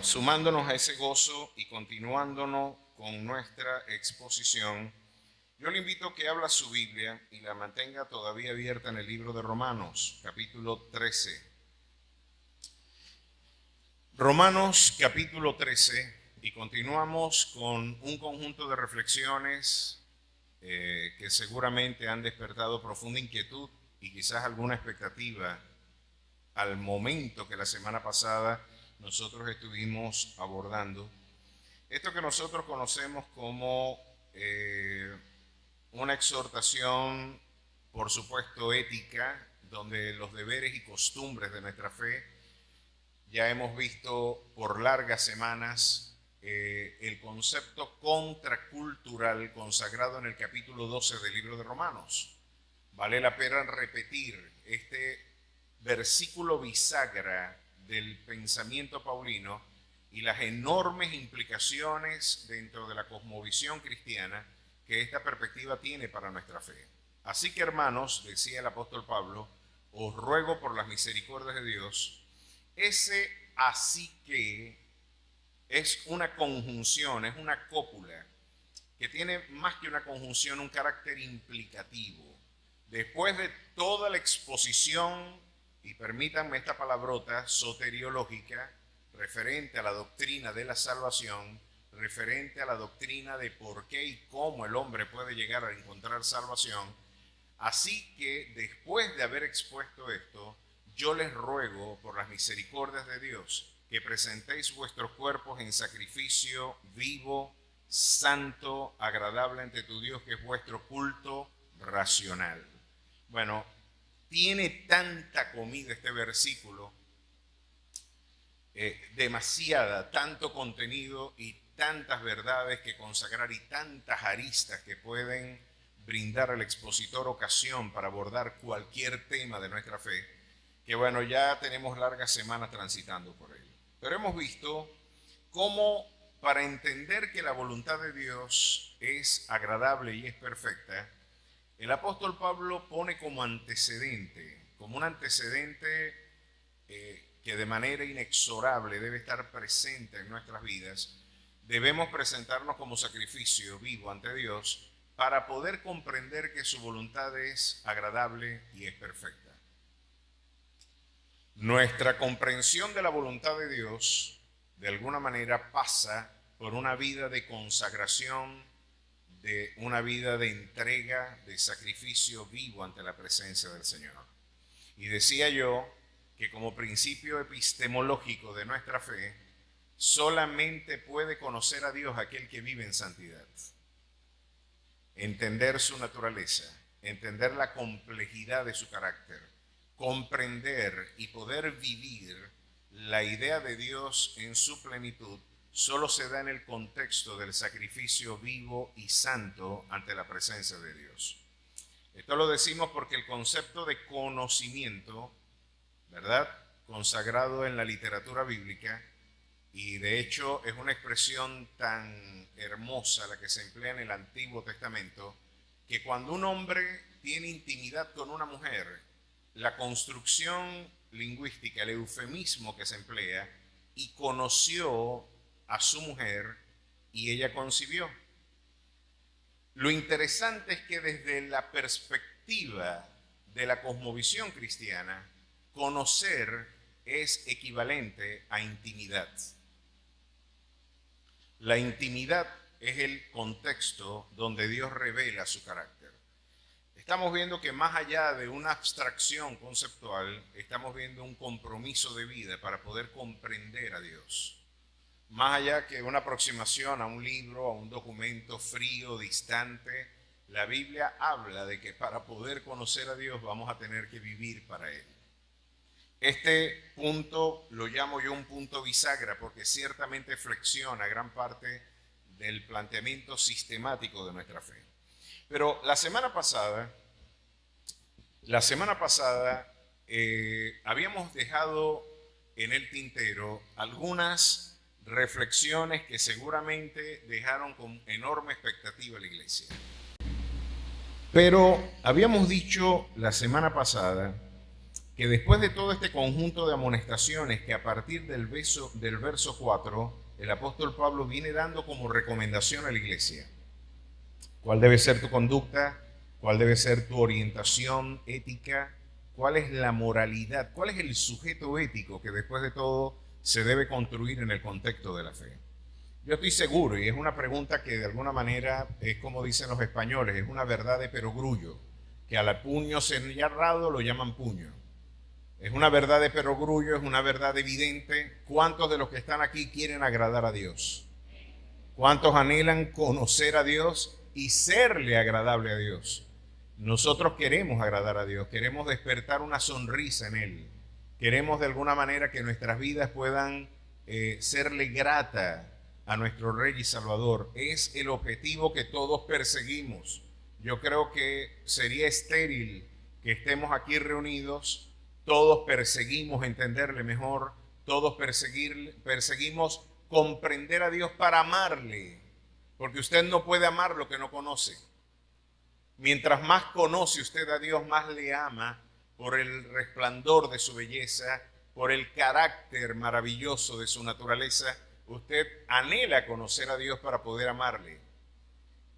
sumándonos a ese gozo y continuándonos con nuestra exposición, yo le invito a que abra su Biblia y la mantenga todavía abierta en el libro de Romanos, capítulo 13. Romanos, capítulo 13, y continuamos con un conjunto de reflexiones que seguramente han despertado profunda inquietud y quizás alguna expectativa al momento que la semana pasada nosotros estuvimos abordando. Esto que nosotros conocemos como una exhortación, por supuesto, ética, donde los deberes y costumbres de nuestra fe, ya hemos visto por largas semanas el concepto contracultural consagrado en el capítulo 12 del libro de Romanos. Vale la pena repetir este versículo bisagra del pensamiento paulino y las enormes implicaciones dentro de la cosmovisión cristiana que esta perspectiva tiene para nuestra fe. Así que, hermanos, decía el apóstol Pablo, os ruego por las misericordias de Dios. Ese así que es una conjunción, es una cópula que tiene más que una conjunción, un carácter implicativo. Después de toda la exposición, y permítanme esta palabrota, soteriológica, referente a la doctrina de la salvación, referente a la doctrina de por qué y cómo el hombre puede llegar a encontrar salvación, así que después de haber expuesto esto, yo les ruego por las misericordias de Dios que presentéis vuestros cuerpos en sacrificio vivo, santo, agradable ante tu Dios, que es vuestro culto racional. Bueno, tiene tanta comida este versículo, demasiada, tanto contenido y tantas verdades que consagrar y tantas aristas que pueden brindar al expositor ocasión para abordar cualquier tema de nuestra fe, que bueno, ya tenemos largas semanas transitando por él. Pero hemos visto cómo para entender que la voluntad de Dios es agradable y es perfecta, el apóstol Pablo pone como antecedente, como un antecedente que de manera inexorable debe estar presente en nuestras vidas. Debemos presentarnos como sacrificio vivo ante Dios para poder comprender que su voluntad es agradable y es perfecta. Nuestra comprensión de la voluntad de Dios, de alguna manera, pasa por una vida de consagración, de una vida de entrega, de sacrificio vivo ante la presencia del Señor. Y decía yo que como principio epistemológico de nuestra fe, solamente puede conocer a Dios aquel que vive en santidad. Entender su naturaleza, entender la complejidad de su carácter, comprender y poder vivir la idea de Dios en su plenitud, solo se da en el contexto del sacrificio vivo y santo ante la presencia de Dios. Esto lo decimos porque el concepto de conocimiento, ¿verdad?, consagrado en la literatura bíblica, y de hecho es una expresión tan hermosa la que se emplea en el Antiguo Testamento, que cuando un hombre tiene intimidad con una mujer, la construcción lingüística, el eufemismo que se emplea, y conoció a su mujer y ella concibió. Lo interesante es que desde la perspectiva de la cosmovisión cristiana, conocer es equivalente a intimidad. La intimidad es el contexto donde Dios revela su carácter. Estamos viendo que más allá de una abstracción conceptual, estamos viendo un compromiso de vida para poder comprender a Dios. Más allá que una aproximación a un libro, a un documento frío, distante, la Biblia habla de que para poder conocer a Dios vamos a tener que vivir para Él. Este punto lo llamo yo un punto bisagra porque ciertamente flexiona gran parte del planteamiento sistemático de nuestra fe. Pero la semana pasada habíamos dejado en el tintero algunas reflexiones que seguramente dejaron con enorme expectativa a la iglesia. Pero habíamos dicho la semana pasada que después de todo este conjunto de amonestaciones que a partir del verso 4, el apóstol Pablo viene dando como recomendación a la iglesia. ¿Cuál debe ser tu conducta? ¿Cuál debe ser tu orientación ética? ¿Cuál es la moralidad? ¿Cuál es el sujeto ético que después de todo se debe construir en el contexto de la fe? Yo estoy seguro, y es una pregunta que de alguna manera es como dicen los españoles, es una verdad de perogrullo, que al puño cerrado lo llaman puño. Es una verdad de perogrullo, es una verdad evidente. ¿Cuántos de los que están aquí quieren agradar a Dios? ¿Cuántos anhelan conocer a Dios y serle agradable a Dios? Nosotros queremos agradar a Dios, queremos despertar una sonrisa en Él. Queremos de alguna manera que nuestras vidas puedan serle grata a nuestro Rey y Salvador. Es el objetivo que todos perseguimos. Yo creo que sería estéril que estemos aquí reunidos. Todos perseguimos entenderle mejor, todos perseguimos comprender a Dios para amarle, porque usted no puede amar lo que no conoce. Mientras más conoce usted a Dios, más le ama por el resplandor de su belleza, por el carácter maravilloso de su naturaleza. Usted anhela conocer a Dios para poder amarle.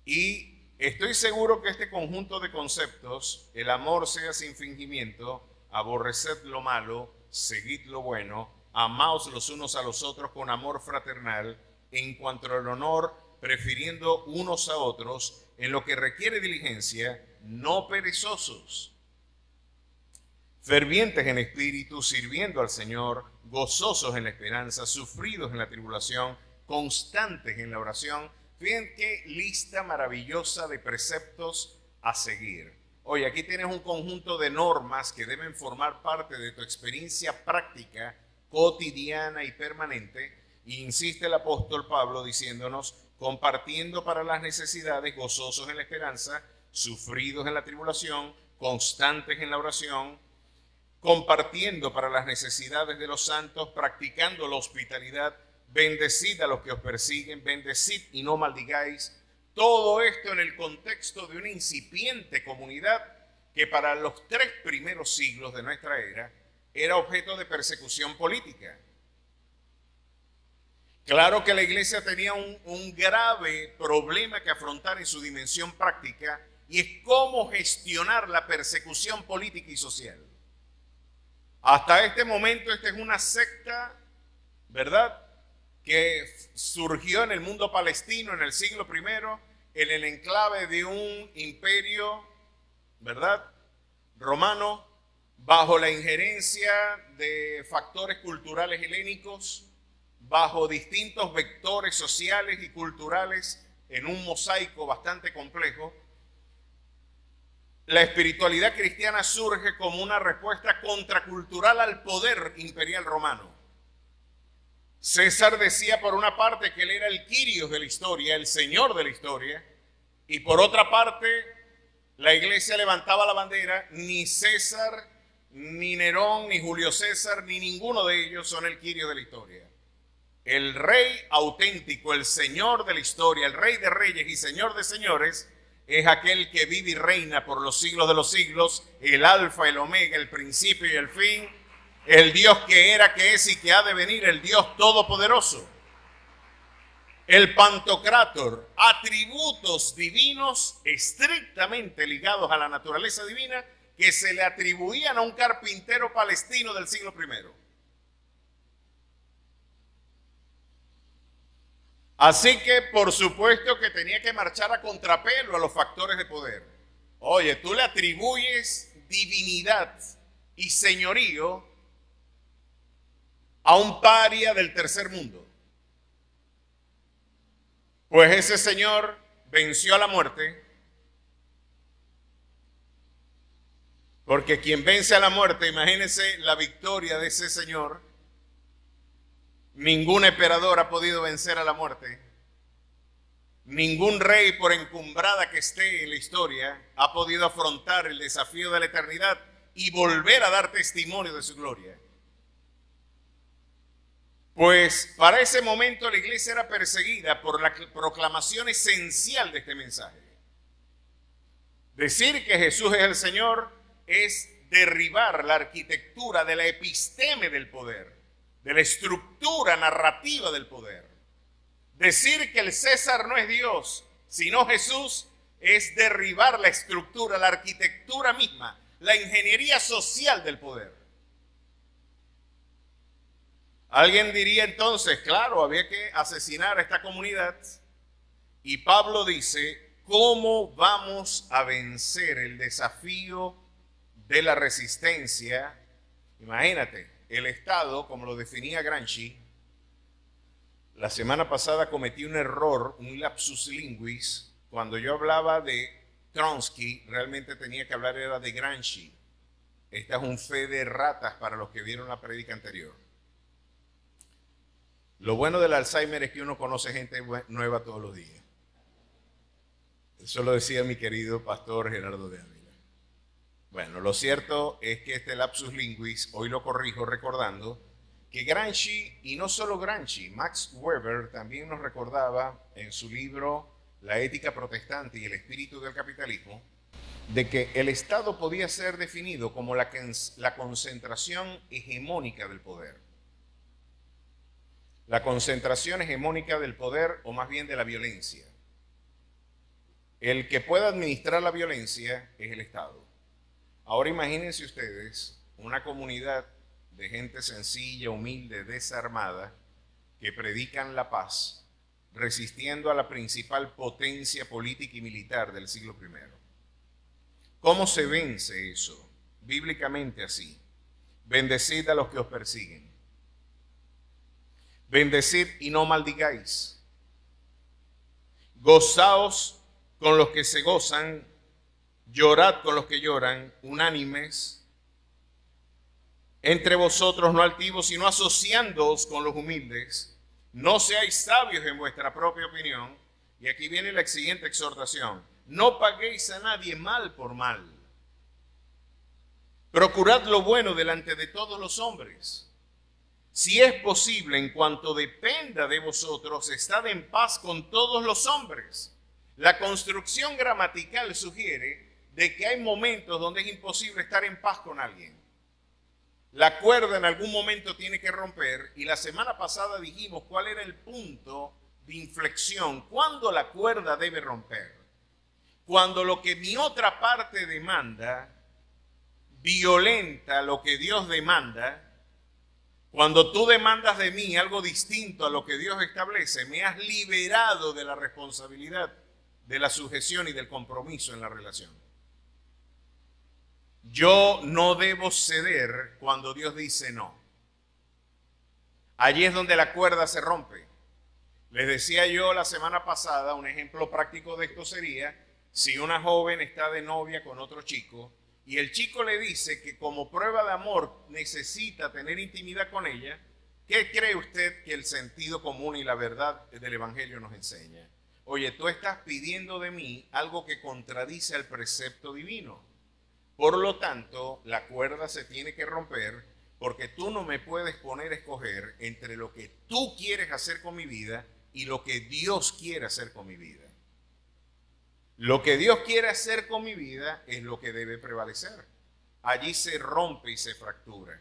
Y estoy seguro que este conjunto de conceptos, el amor sea sin fingimiento, aborreced lo malo, seguid lo bueno, amaos los unos a los otros con amor fraternal, en cuanto al honor, prefiriendo unos a otros, en lo que requiere diligencia, no perezosos, fervientes en espíritu, sirviendo al Señor, gozosos en la esperanza, sufridos en la tribulación, constantes en la oración. Fíjense qué lista maravillosa de preceptos a seguir. Oye, aquí tienes un conjunto de normas que deben formar parte de tu experiencia práctica, cotidiana y permanente. Y insiste el apóstol Pablo diciéndonos, compartiendo para las necesidades, gozosos en la esperanza, sufridos en la tribulación, constantes en la oración, compartiendo para las necesidades de los santos, practicando la hospitalidad, bendecid a los que os persiguen, bendecid y no maldigáis. Todo esto en el contexto de una incipiente comunidad que para los 3 primeros siglos de nuestra era era objeto de persecución política. Claro que la iglesia tenía un grave problema que afrontar en su dimensión práctica, y es cómo gestionar la persecución política y social. Hasta este momento esta es una secta, ¿verdad?, que surgió en el mundo palestino en el siglo I, en el enclave de un imperio, ¿verdad?, romano, bajo la injerencia de factores culturales helénicos, bajo distintos vectores sociales y culturales en un mosaico bastante complejo. La espiritualidad cristiana surge como una respuesta contracultural al poder imperial romano. César decía por una parte que él era el Kyrios de la historia, el señor de la historia, y por otra parte la iglesia levantaba la bandera: ni César, ni Nerón, ni Julio César, ni ninguno de ellos son el Kyrios de la historia. El rey auténtico, el señor de la historia, el rey de reyes y señor de señores, es aquel que vive y reina por los siglos de los siglos, el alfa, el omega, el principio y el fin, el Dios que era, que es y que ha de venir, el Dios todopoderoso. El Pantocrátor, atributos divinos estrictamente ligados a la naturaleza divina que se le atribuían a un carpintero palestino del siglo I. Así que por supuesto que tenía que marchar a contrapelo a los factores de poder. Oye, tú le atribuyes divinidad y señorío a un paria del tercer mundo. Pues ese señor venció a la muerte, porque quien vence a la muerte, imagínense la victoria de ese señor. Ningún emperador ha podido vencer a la muerte. Ningún rey, por encumbrada que esté en la historia, ha podido afrontar el desafío de la eternidad y volver a dar testimonio de su gloria. Pues para ese momento la iglesia era perseguida por la proclamación esencial de este mensaje. Decir que Jesús es el Señor es derribar la arquitectura de la episteme del poder, de la estructura narrativa del poder. Decir que el César no es Dios, sino Jesús, es derribar la estructura, la arquitectura misma, la ingeniería social del poder. Alguien diría entonces, claro, había que asesinar a esta comunidad. Y Pablo dice, ¿cómo vamos a vencer el desafío de la resistencia? Imagínate, el Estado, como lo definía Gramsci, la semana pasada cometí un error, un lapsus linguis. Cuando yo hablaba de Trotsky, realmente tenía que hablar era de Gramsci. Esta es un fe de ratas para los que vieron la prédica anterior. Lo bueno del Alzheimer es que uno conoce gente nueva todos los días. Eso lo decía mi querido pastor Gerardo de Ávila. Bueno, lo cierto es que este lapsus linguis, hoy lo corrijo recordando que Gramsci, y no solo Gramsci, Max Weber también nos recordaba en su libro La ética protestante y el espíritu del capitalismo, de que el Estado podía ser definido como la concentración hegemónica del poder. La concentración hegemónica del poder, o más bien de la violencia. El que pueda administrar la violencia es el Estado. Ahora imagínense ustedes una comunidad de gente sencilla, humilde, desarmada, que predican la paz, resistiendo a la principal potencia política y militar del siglo I. ¿Cómo se vence eso? Bíblicamente así. Bendecid a los que os persiguen. Bendecid y no maldigáis. Gozaos con los que se gozan, llorad con los que lloran, unánimes. Entre vosotros no altivos, sino asociándoos con los humildes. No seáis sabios en vuestra propia opinión. Y aquí viene la siguiente exhortación. No paguéis a nadie mal por mal. Procurad lo bueno delante de todos los hombres. Si es posible, en cuanto dependa de vosotros, estad en paz con todos los hombres. La construcción gramatical sugiere de que hay momentos donde es imposible estar en paz con alguien. La cuerda en algún momento tiene que romper, y la semana pasada dijimos cuál era el punto de inflexión. ¿Cuándo la cuerda debe romper? Cuando lo que mi otra parte demanda violenta lo que Dios demanda. Cuando tú demandas de mí algo distinto a lo que Dios establece, me has liberado de la responsabilidad, de la sujeción y del compromiso en la relación. Yo no debo ceder cuando Dios dice no. Allí es donde la cuerda se rompe. Les decía yo la semana pasada, un ejemplo práctico de esto sería, si una joven está de novia con otro chico, y el chico le dice que como prueba de amor necesita tener intimidad con ella, ¿qué cree usted que el sentido común y la verdad del Evangelio nos enseña? Oye, tú estás pidiendo de mí algo que contradice al precepto divino. Por lo tanto, la cuerda se tiene que romper porque tú no me puedes poner a escoger entre lo que tú quieres hacer con mi vida y lo que Dios quiere hacer con mi vida. Lo que Dios quiere hacer con mi vida es lo que debe prevalecer. Allí se rompe y se fractura.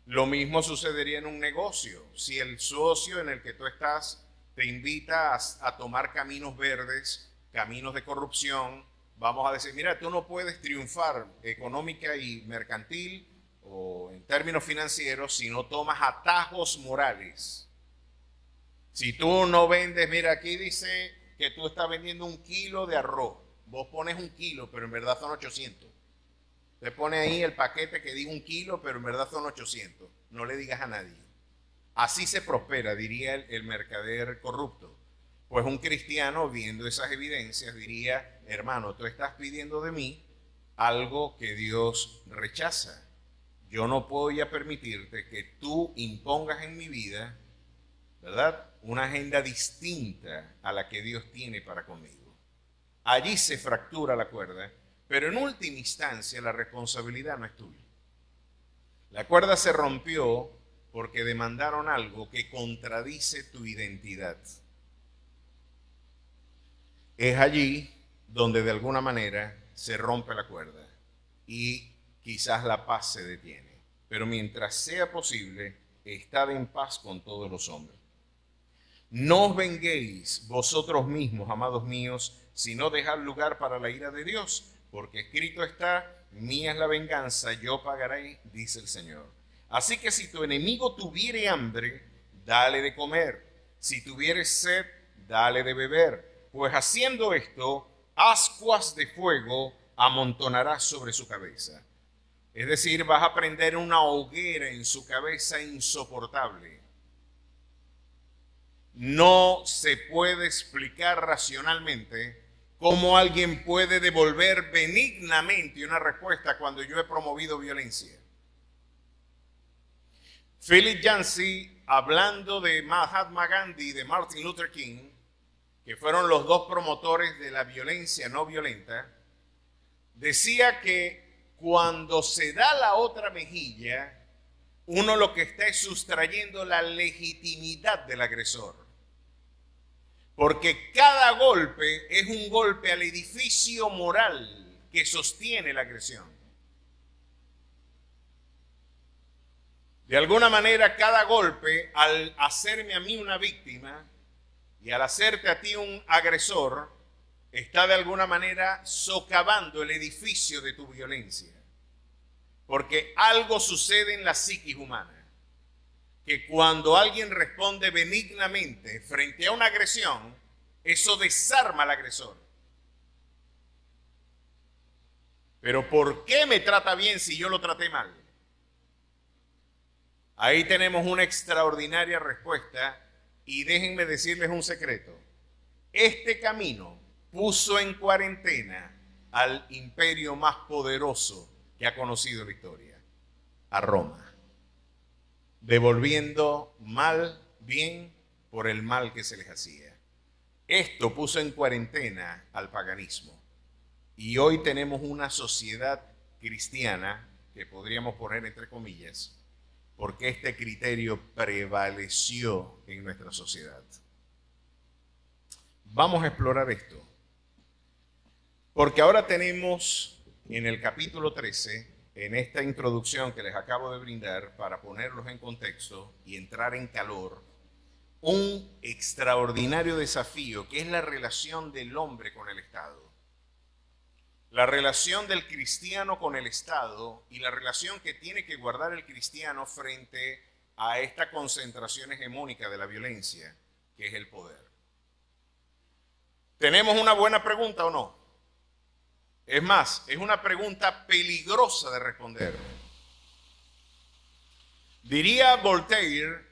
Lo mismo sucedería en un negocio. Si el socio en el que tú estás te invita a tomar caminos verdes, caminos de corrupción, vamos a decir, mira, tú no puedes triunfar económica y mercantil o en términos financieros si no tomas atajos morales. Si tú no vendes, mira, aquí dice que tú estás vendiendo 1 kilo de arroz. Vos pones 1 kilo, pero en verdad son 800. Te pone ahí el paquete que diga 1 kilo, pero en verdad son 800. No le digas a nadie. Así se prospera, diría el mercader corrupto. Pues un cristiano, viendo esas evidencias, diría, hermano, tú estás pidiendo de mí algo que Dios rechaza. Yo no voy a permitirte que tú impongas en mi vida, ¿verdad?, una agenda distinta a la que Dios tiene para conmigo. Allí se fractura la cuerda, pero en última instancia la responsabilidad no es tuya. La cuerda se rompió porque demandaron algo que contradice tu identidad. Es allí donde de alguna manera se rompe la cuerda. ¿Y quizás la paz se detiene. Pero mientras sea posible, estad en paz con todos los hombres. No os venguéis vosotros mismos, amados míos, sino dejad lugar para la ira de Dios, porque escrito está: mía es la venganza, yo pagaré, dice el Señor. Así que si tu enemigo tuviere hambre, dale de comer. Si tuviere sed, dale de beber. Pues haciendo esto, ascuas de fuego amontonarás sobre su cabeza. Es decir, vas a prender una hoguera en su cabeza insoportable. No se puede explicar racionalmente cómo alguien puede devolver benignamente una respuesta cuando yo he promovido violencia. Philip Yancey, hablando de Mahatma Gandhi y de Martin Luther King, que fueron los dos promotores de la violencia no violenta, decía que cuando se da la otra mejilla, uno lo que está es sustrayendo la legitimidad del agresor. Porque cada golpe es un golpe al edificio moral que sostiene la agresión. De alguna manera, cada golpe, al hacerme a mí una víctima y al hacerte a ti un agresor, está de alguna manera socavando el edificio de tu violencia. Porque algo sucede en la psiquis humana, que cuando alguien responde benignamente frente a una agresión, eso desarma al agresor. Pero ¿por qué me trata bien si yo lo traté mal? Ahí tenemos una extraordinaria respuesta, y déjenme decirles un secreto. Este camino puso en cuarentena al imperio más poderoso que ha conocido la historia, a Roma, devolviendo mal bien por el mal que se les hacía. Esto puso en cuarentena al paganismo. Y hoy tenemos una sociedad cristiana, que podríamos poner entre comillas, porque este criterio prevaleció en nuestra sociedad. Vamos a explorar esto, porque ahora tenemos en el capítulo 13, en esta introducción que les acabo de brindar para ponerlos en contexto y entrar en calor, un extraordinario desafío que es la relación del hombre con el Estado. La relación del cristiano con el Estado y la relación que tiene que guardar el cristiano frente a esta concentración hegemónica de la violencia, que es el poder. ¿Tenemos una buena pregunta o no? Es más, es una pregunta peligrosa de responder. Diría Voltaire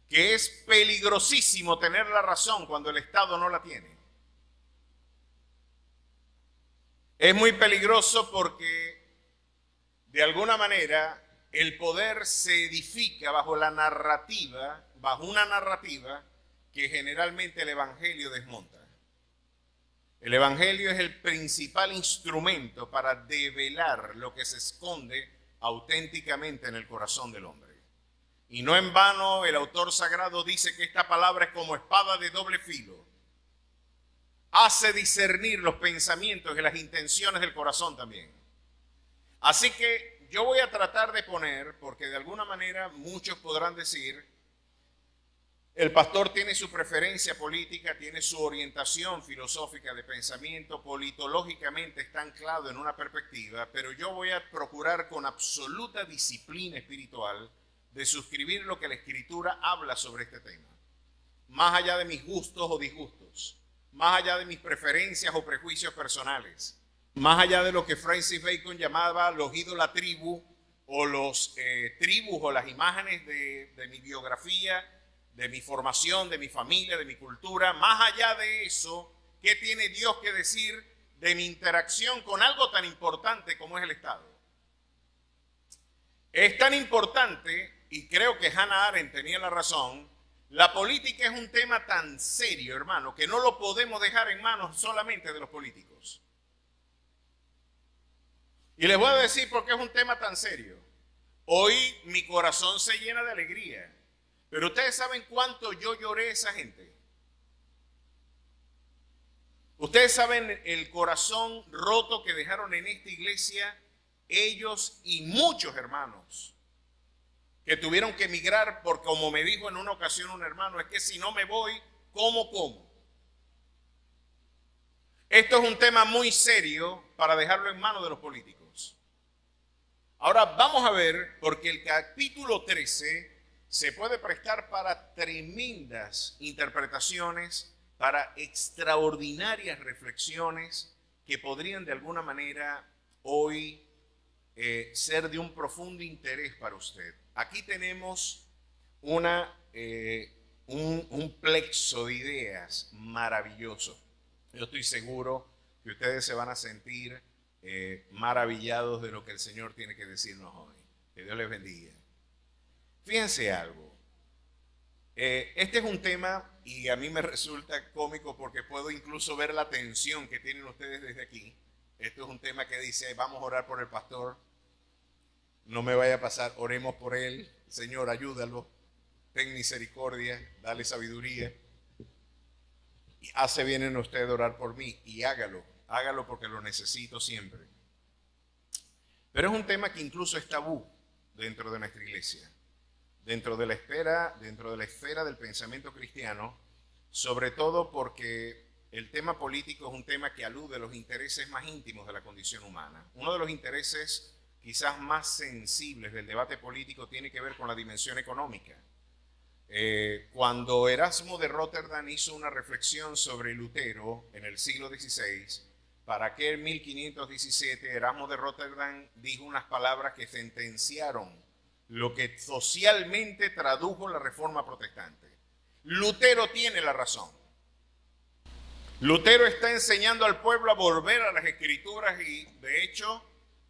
que es peligrosísimo tener la razón cuando el Estado no la tiene. Es muy peligroso porque, de alguna manera, el poder se edifica bajo una narrativa que generalmente el Evangelio desmonta. El Evangelio es el principal instrumento para develar lo que se esconde auténticamente en el corazón del hombre. Y no en vano el autor sagrado dice que esta palabra es como espada de doble filo. Hace discernir los pensamientos y las intenciones del corazón también. Así que yo voy a tratar de poner, porque de alguna manera muchos podrán decir, el pastor tiene su preferencia política, tiene su orientación filosófica de pensamiento, politológicamente está anclado en una perspectiva, pero yo voy a procurar con absoluta disciplina espiritual de suscribir lo que la Escritura habla sobre este tema, más allá de mis gustos o disgustos, más allá de mis preferencias o prejuicios personales, más allá de lo que Francis Bacon llamaba los ídola tribu o los tribus o las imágenes de mi biografía, de mi formación, de mi familia, de mi cultura. Más allá de eso, ¿qué tiene Dios que decir de mi interacción con algo tan importante como es el Estado? Es tan importante, y creo que Hannah Arendt tenía la razón, la política es un tema tan serio, hermano, que no lo podemos dejar en manos solamente de los políticos. Y les voy a decir por qué es un tema tan serio. Hoy mi corazón se llena de alegría, pero ustedes saben cuánto yo lloré a esa gente. Ustedes saben el corazón roto que dejaron en esta iglesia ellos y muchos hermanos que tuvieron que emigrar porque, como me dijo en una ocasión un hermano, es que si no me voy, ¿cómo como? Esto es un tema muy serio para dejarlo en manos de los políticos. Ahora vamos a ver, porque el capítulo 13 se puede prestar para tremendas interpretaciones, para extraordinarias reflexiones que podrían de alguna manera hoy ser de un profundo interés para usted. Aquí tenemos un plexo de ideas maravilloso. Yo estoy seguro que ustedes se van a sentir maravillados de lo que el Señor tiene que decirnos hoy. Que Dios les bendiga. Fíjense algo. Este es un tema y a mí me resulta cómico porque puedo incluso ver la tensión que tienen ustedes desde aquí. Esto es un tema que dice, vamos a orar por el pastor. No me vaya a pasar, oremos por él. Señor, ayúdalo. Ten misericordia, dale sabiduría. Y hace bien en usted orar por mí y hágalo porque lo necesito siempre. Pero es un tema que incluso es tabú dentro de nuestra iglesia, dentro de la esfera del pensamiento cristiano, sobre todo porque el tema político es un tema que alude a los intereses más íntimos de la condición humana. Uno de los intereses quizás más sensibles del debate político tiene que ver con la dimensión económica. Cuando Erasmo de Rotterdam hizo una reflexión sobre Lutero en el siglo XVI, para aquel 1517, Erasmo de Rotterdam dijo unas palabras que sentenciaron lo que socialmente tradujo la Reforma Protestante. Lutero tiene la razón. Lutero está enseñando al pueblo a volver a las Escrituras y, de hecho,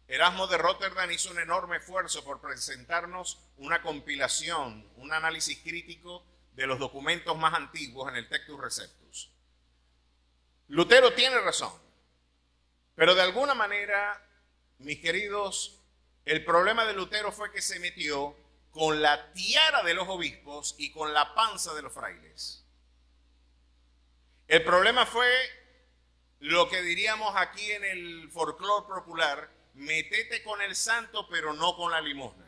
Erasmo de Rotterdam hizo un enorme esfuerzo por presentarnos una compilación, un análisis crítico de los documentos más antiguos en el Textus Receptus. Lutero tiene razón, pero de alguna manera, mis queridos, el problema de Lutero fue que se metió con la tiara de los obispos y con la panza de los frailes. El problema fue lo que diríamos aquí en el folclore popular, métete con el santo pero no con la limosna.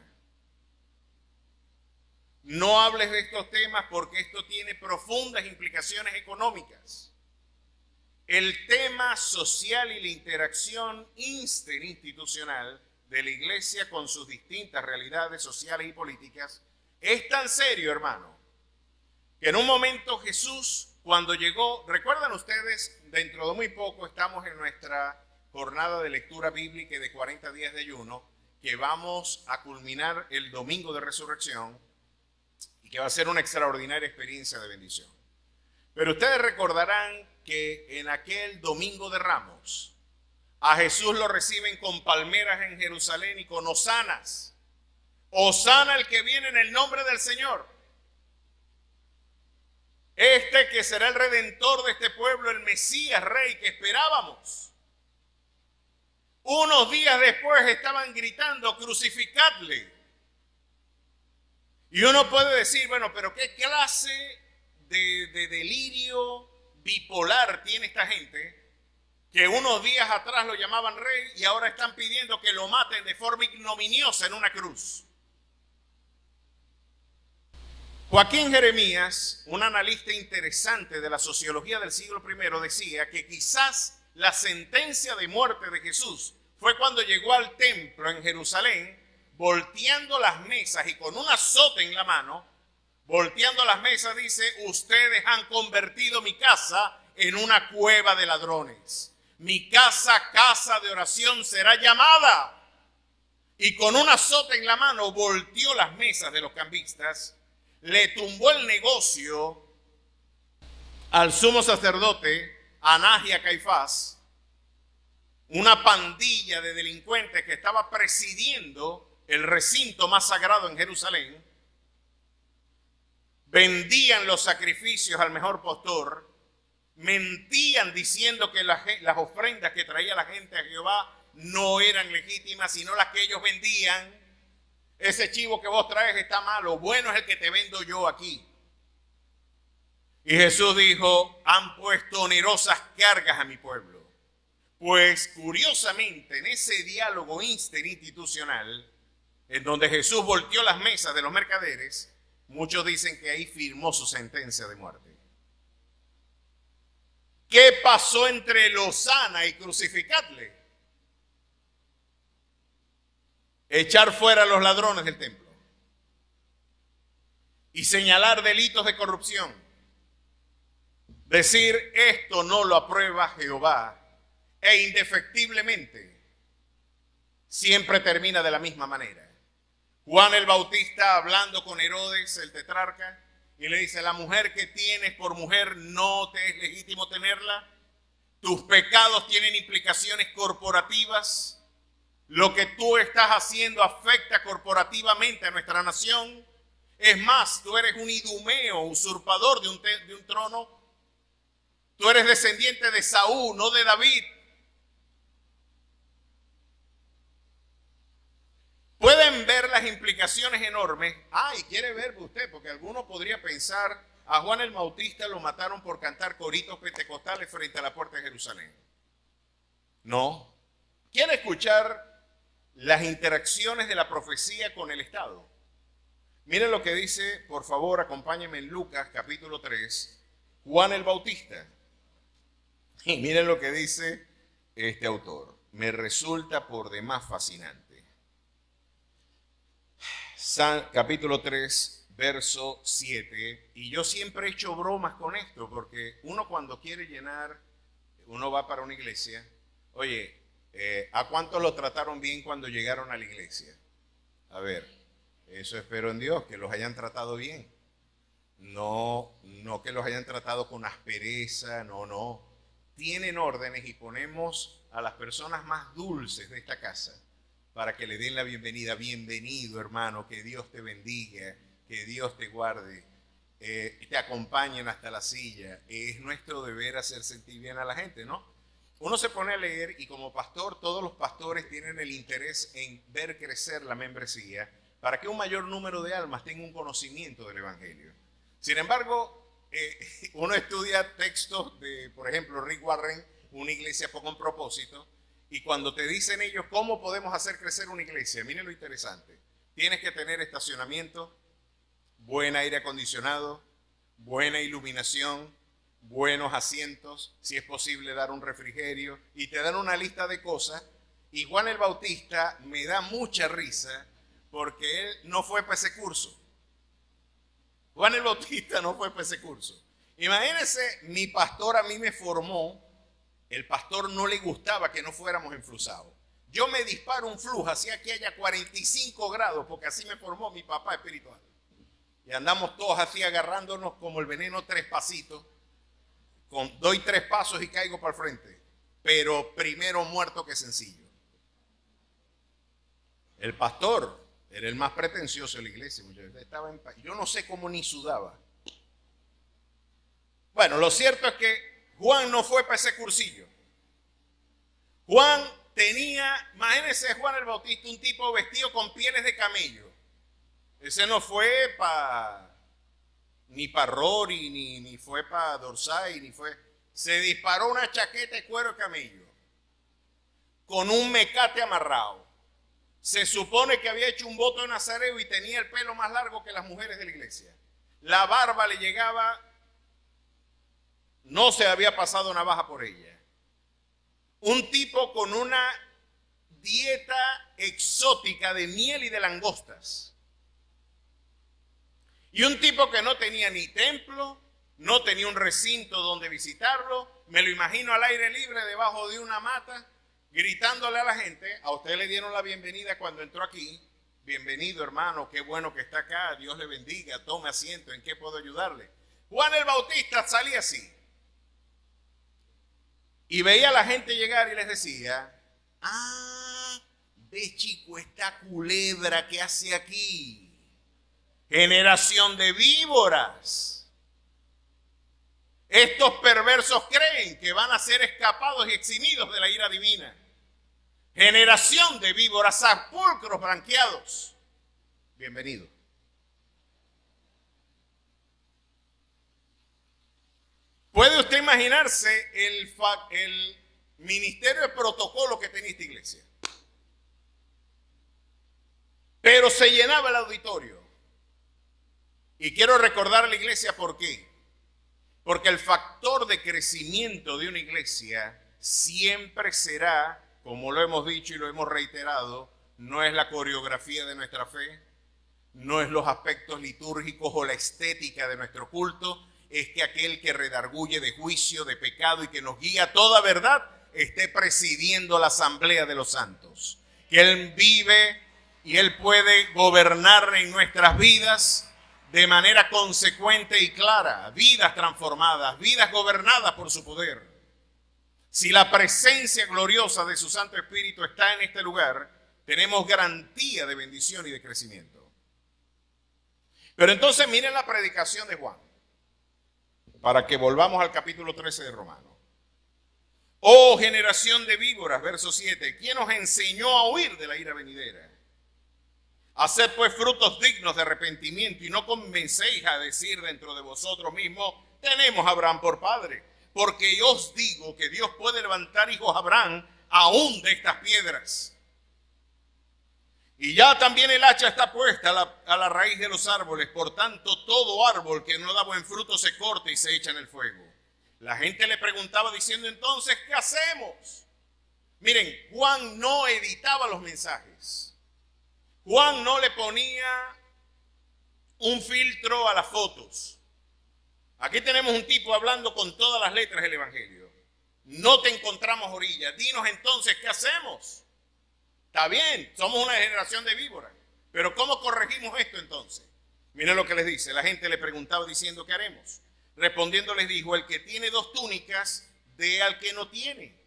No hables de estos temas porque esto tiene profundas implicaciones económicas. El tema social y la interacción interinstitucional de la iglesia con sus distintas realidades sociales y políticas es tan serio, hermano, que en un momento Jesús, cuando llegó, recuerdan ustedes, dentro de muy poco estamos en nuestra jornada de lectura bíblica de 40 días de ayuno, que vamos a culminar el domingo de resurrección y que va a ser una extraordinaria experiencia de bendición. Pero ustedes recordarán que en aquel domingo de Ramos, a Jesús lo reciben con palmeras en Jerusalén y con hosanas. Hosana el que viene en el nombre del Señor. Este que será el redentor de este pueblo, el Mesías, Rey que esperábamos. Unos días después estaban gritando, crucificadle. Y uno puede decir, bueno, pero ¿qué clase de delirio bipolar tiene esta gente? Que unos días atrás lo llamaban rey y ahora están pidiendo que lo maten de forma ignominiosa en una cruz. Joaquín Jeremías, un analista interesante de la sociología del siglo I, decía que quizás la sentencia de muerte de Jesús fue cuando llegó al templo en Jerusalén, volteando las mesas y con un azote en la mano, volteando las mesas dice, ustedes han convertido mi casa en una cueva de ladrones. Mi casa, casa de oración será llamada. Y con un azote en la mano volteó las mesas de los cambistas, le tumbó el negocio al sumo sacerdote, Anás y a Caifás, una pandilla de delincuentes que estaba presidiendo el recinto más sagrado en Jerusalén. Vendían los sacrificios al mejor postor, mentían diciendo que las ofrendas que traía la gente a Jehová no eran legítimas, sino las que ellos vendían. Ese chivo que vos traes está malo, bueno es el que te vendo yo aquí. Y Jesús dijo, han puesto onerosas cargas a mi pueblo. Pues curiosamente, en ese diálogo interinstitucional, en donde Jesús volteó las mesas de los mercaderes, muchos dicen que ahí firmó su sentencia de muerte. ¿Qué pasó entre Lozana y crucificadle? Echar fuera a los ladrones del templo y señalar delitos de corrupción. Decir esto no lo aprueba Jehová e indefectiblemente siempre termina de la misma manera. Juan el Bautista hablando con Herodes, el tetrarca, y le dice, la mujer que tienes por mujer no te es legítimo tenerla. Tus pecados tienen implicaciones corporativas. Lo que tú estás haciendo afecta corporativamente a nuestra nación. Es más, tú eres un idumeo, usurpador de un trono. Tú eres descendiente de Saúl, no de David. Pueden ver las implicaciones enormes. Y quiere ver usted, porque alguno podría pensar, a Juan el Bautista lo mataron por cantar coritos pentecostales frente a la puerta de Jerusalén. No. ¿Quiere escuchar las interacciones de la profecía con el Estado? Miren lo que dice, por favor, acompáñenme en Lucas capítulo 3, Juan el Bautista. Y miren lo que dice este autor. Me resulta por demás fascinante. Capítulo 3, verso 7. Y yo siempre he hecho bromas con esto, porque uno cuando quiere llenar, uno va para una iglesia. Oye, ¿a cuántos lo trataron bien cuando llegaron a la iglesia? A ver, eso espero en Dios, que los hayan tratado bien. No que los hayan tratado con aspereza, no. Tienen órdenes y ponemos a las personas más dulces de esta casa para que le den la bienvenida. Bienvenido, hermano, que Dios te bendiga, que Dios te guarde, te acompañen hasta la silla. Es nuestro deber hacer sentir bien a la gente, ¿no? Uno se pone a leer y como pastor, todos los pastores tienen el interés en ver crecer la membresía para que un mayor número de almas tenga un conocimiento del Evangelio. Sin embargo, uno estudia textos de, por ejemplo, Rick Warren, Una iglesia con propósito, y cuando te dicen ellos cómo podemos hacer crecer una iglesia, miren lo interesante. Tienes que tener estacionamiento, buen aire acondicionado, buena iluminación, buenos asientos, si es posible dar un refrigerio, y te dan una lista de cosas. Y Juan el Bautista me da mucha risa porque él no fue para ese curso. Juan el Bautista no fue para ese curso. Imagínense, mi pastor a mí me formó. El pastor no le gustaba que no fuéramos enflusados. Yo me disparo un flujo, hacía que haya 45 grados, porque así me formó mi papá espiritual. Y andamos todos así agarrándonos como el veneno 3 pasitos. Doy 3 pasos y caigo para el frente. Pero primero muerto que sencillo. El pastor era el más pretencioso de la iglesia. Yo no sé cómo ni sudaba. Bueno, lo cierto es que Juan no fue para ese cursillo. Juan tenía, imagínense Juan el Bautista, un tipo vestido con pieles de camello. Ese no fue ni para Rory, ni fue para Dorsai, se disparó una chaqueta de cuero de camello con un mecate amarrado. Se supone que había hecho un voto de nazareo y tenía el pelo más largo que las mujeres de la iglesia. La barba le llegaba, no se había pasado navaja por ella. Un tipo con una dieta exótica de miel y de langostas. Y un tipo que no tenía ni templo, no tenía un recinto donde visitarlo. Me lo imagino al aire libre debajo de una mata, gritándole a la gente. A usted le dieron la bienvenida cuando entró aquí. Bienvenido, hermano, qué bueno que está acá, Dios le bendiga, tome asiento, ¿en qué puedo ayudarle? Juan el Bautista salía así. Y veía a la gente llegar y les decía, ve chico, esta culebra que hace aquí. Generación de víboras. Estos perversos creen que van a ser escapados y eximidos de la ira divina. Generación de víboras, sepulcros blanqueados. Bienvenido. ¿Puede usted imaginarse ministerio de protocolo que tenía esta iglesia. Pero se llenaba el auditorio. Y quiero recordar a la iglesia por qué. Porque el factor de crecimiento de una iglesia siempre será, como lo hemos dicho y lo hemos reiterado, no es la coreografía de nuestra fe, no es los aspectos litúrgicos o la estética de nuestro culto, es que aquel que redarguye de juicio, de pecado y que nos guía a toda verdad, esté presidiendo la asamblea de los santos. Que Él vive y Él puede gobernar en nuestras vidas de manera consecuente y clara, vidas transformadas, vidas gobernadas por su poder. Si la presencia gloriosa de su Santo Espíritu está en este lugar, tenemos garantía de bendición y de crecimiento. Pero entonces miren la predicación de Juan, para que volvamos al capítulo 13 de Romanos. Oh generación de víboras, verso 7, ¿quién os enseñó a huir de la ira venidera? Haced pues frutos dignos de arrepentimiento y no comencéis a decir dentro de vosotros mismos, tenemos a Abraham por padre. Porque yo os digo que Dios puede levantar hijos a Abraham aún de estas piedras. Y ya también el hacha está puesta a la raíz de los árboles. Por tanto, todo árbol que no da buen fruto se corta y se echa en el fuego. La gente le preguntaba diciendo entonces, ¿qué hacemos? Miren, Juan no editaba los mensajes. Juan no le ponía un filtro a las fotos. Aquí tenemos un tipo hablando con todas las letras del Evangelio. No te encontramos orilla. Dinos entonces, ¿qué hacemos? Está bien, somos una generación de víboras. Pero ¿cómo corregimos esto entonces? Miren lo que les dice. La gente le preguntaba diciendo, ¿qué haremos? Respondiendo les dijo, el que tiene 2 túnicas, dé al que no tiene.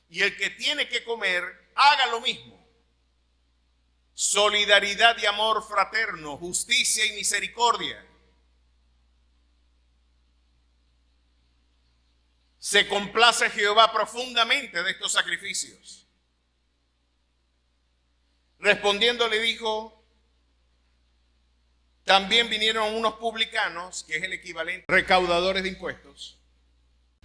Y el que tiene que comer, haga lo mismo. Solidaridad y amor fraterno, justicia y misericordia. Se complace Jehová profundamente de estos sacrificios. Respondiendo le dijo, también vinieron unos publicanos, que es el equivalente, recaudadores de impuestos,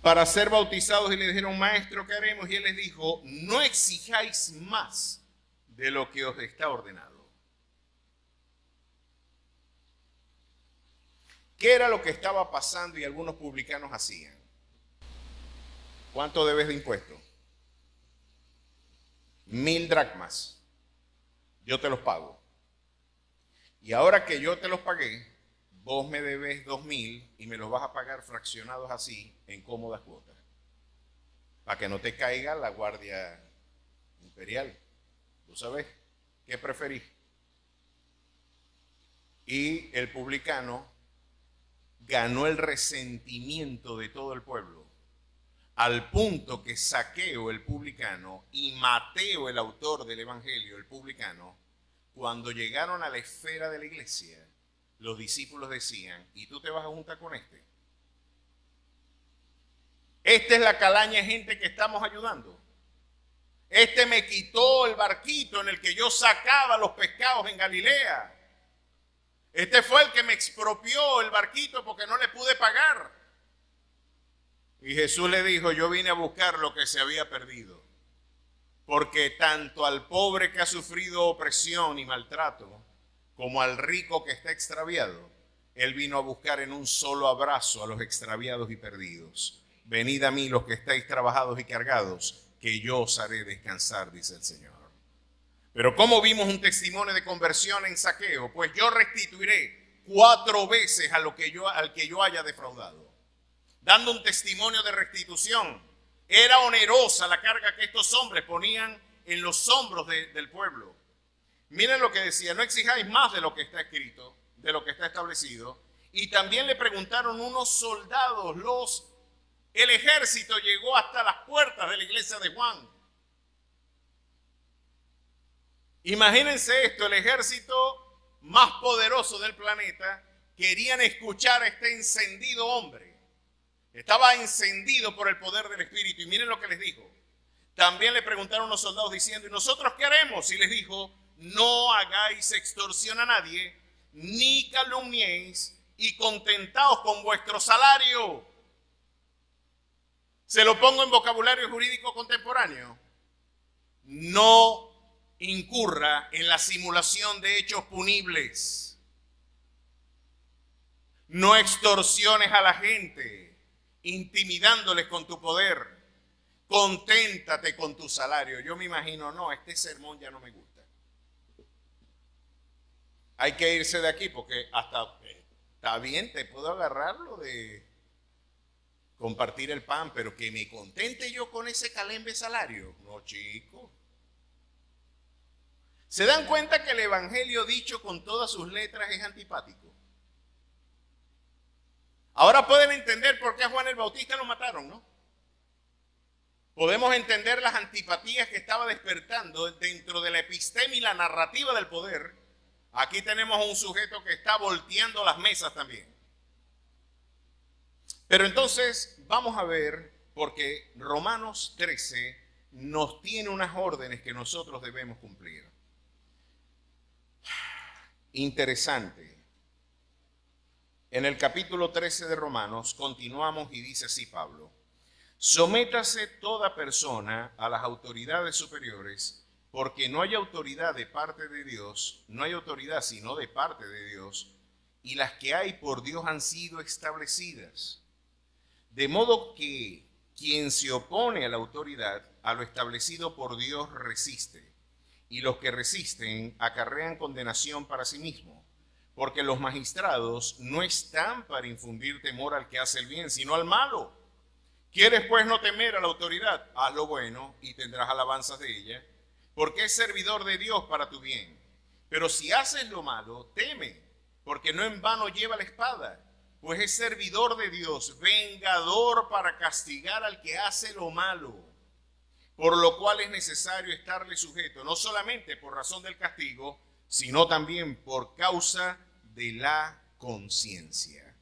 para ser bautizados y le dijeron, maestro, ¿qué haremos? Y él les dijo, no exijáis más de lo que os está ordenado. ¿Qué era lo que estaba pasando y algunos publicanos hacían? ¿Cuánto debes de impuesto? 1000 dracmas. Yo te los pago. Y ahora que yo te los pagué, vos me debes 2000 y me los vas a pagar fraccionados así en cómodas cuotas. Para que no te caiga la guardia imperial. ¿Tú sabes qué preferís? Y el publicano ganó el resentimiento de todo el pueblo. Al punto que Zaqueo, el publicano, y Mateo, el autor del Evangelio, el publicano, cuando llegaron a la esfera de la iglesia, los discípulos decían, ¿y tú te vas a juntar con este? Esta es la calaña de gente que estamos ayudando. Este me quitó el barquito en el que yo sacaba los pescados en Galilea. Este fue el que me expropió el barquito porque no le pude pagar. Y Jesús le dijo, yo vine a buscar lo que se había perdido. Porque tanto al pobre que ha sufrido opresión y maltrato, como al rico que está extraviado, Él vino a buscar en un solo abrazo a los extraviados y perdidos. Venid a mí los que estáis trabajados y cargados, que yo os haré descansar, dice el Señor. Pero ¿cómo vimos un testimonio de conversión en Zaqueo? Pues yo restituiré 4 veces al que yo haya defraudado. Dando un testimonio de restitución. Era onerosa la carga que estos hombres ponían en los hombros del pueblo. Miren lo que decía, no exijáis más de lo que está escrito, de lo que está establecido. Y también le preguntaron unos soldados, el ejército llegó hasta las puertas de la iglesia de Juan. Imagínense esto, el ejército más poderoso del planeta querían escuchar a este encendido hombre. Estaba encendido por el poder del Espíritu. Y miren lo que les dijo. También le preguntaron los soldados diciendo, ¿y nosotros qué haremos? Y les dijo, no hagáis extorsión a nadie, ni calumniéis, y contentaos con vuestro salario. Se lo pongo en vocabulario jurídico contemporáneo. No incurra en la simulación de hechos punibles. No extorsiones a la gente, intimidándoles con tu poder. Conténtate con tu salario. Yo me imagino, no, este sermón ya no me gusta. Hay que irse de aquí porque hasta está bien, te puedo agarrarlo de compartir el pan, pero que me contente yo con ese calembe salario. No, chico. ¿Se dan cuenta que el evangelio dicho con todas sus letras es antipático? Ahora pueden entender por qué a Juan el Bautista lo mataron, ¿no? Podemos entender las antipatías que estaba despertando dentro de la epistemia y la narrativa del poder. Aquí tenemos a un sujeto que está volteando las mesas también. Pero entonces vamos a ver, porque Romanos 13 nos tiene unas órdenes que nosotros debemos cumplir. Interesante. En el capítulo 13 de Romanos continuamos y dice así Pablo: sométase toda persona a las autoridades superiores, porque no hay autoridad de parte de Dios, no hay autoridad sino de parte de Dios, y las que hay por Dios han sido establecidas. De modo que quien se opone a la autoridad, a lo establecido por Dios resiste, y los que resisten acarrean condenación para sí mismos, porque los magistrados no están para infundir temor al que hace el bien, sino al malo. ¿Quieres pues no temer a la autoridad? Haz lo bueno y tendrás alabanzas de ella, porque es servidor de Dios para tu bien. Pero si haces lo malo, teme, porque no en vano lleva la espada, pues es servidor de Dios, vengador para castigar al que hace lo malo. Por lo cual es necesario estarle sujeto, no solamente por razón del castigo, sino también por causa de la conciencia.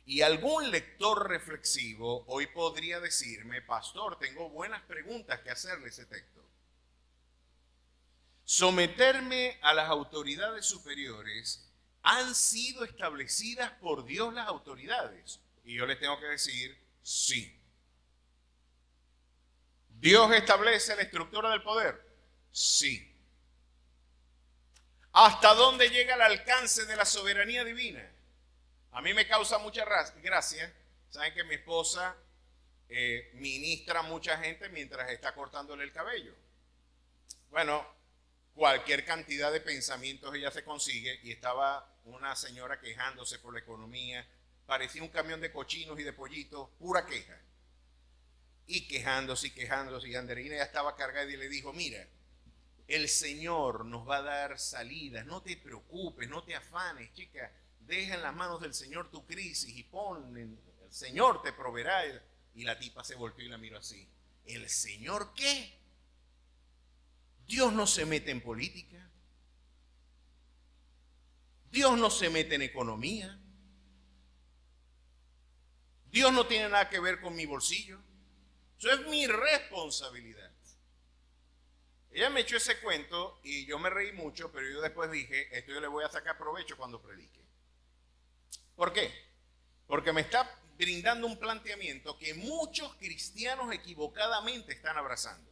Y algún lector reflexivo hoy podría decirme: pastor, tengo buenas preguntas que hacerle a ese texto. Someterme a las autoridades superiores, ¿han sido establecidas por Dios las autoridades? Y yo les tengo que decir, sí. ¿Dios establece la estructura del poder? Sí. ¿Hasta dónde llega el alcance de la soberanía divina? A mí me causa mucha gracia. Saben que mi esposa ministra a mucha gente mientras está cortándole el cabello. Bueno, cualquier cantidad de pensamientos ella se consigue, y estaba una señora quejándose por la economía. Parecía un camión de cochinos y de pollitos, pura queja. Y quejándose, y Anderina ya estaba cargada y le dijo: mira, el Señor nos va a dar salidas, no te preocupes, no te afanes, chica, deja en las manos del Señor tu crisis y el Señor te proveerá. Y la tipa se volteó y la miró así: ¿el Señor qué? Dios no se mete en política, Dios no se mete en economía, Dios no tiene nada que ver con mi bolsillo, eso es mi responsabilidad. Ella me echó ese cuento y yo me reí mucho, pero yo después dije: esto yo le voy a sacar provecho cuando predique. ¿Por qué? Porque me está brindando un planteamiento que muchos cristianos equivocadamente están abrazando.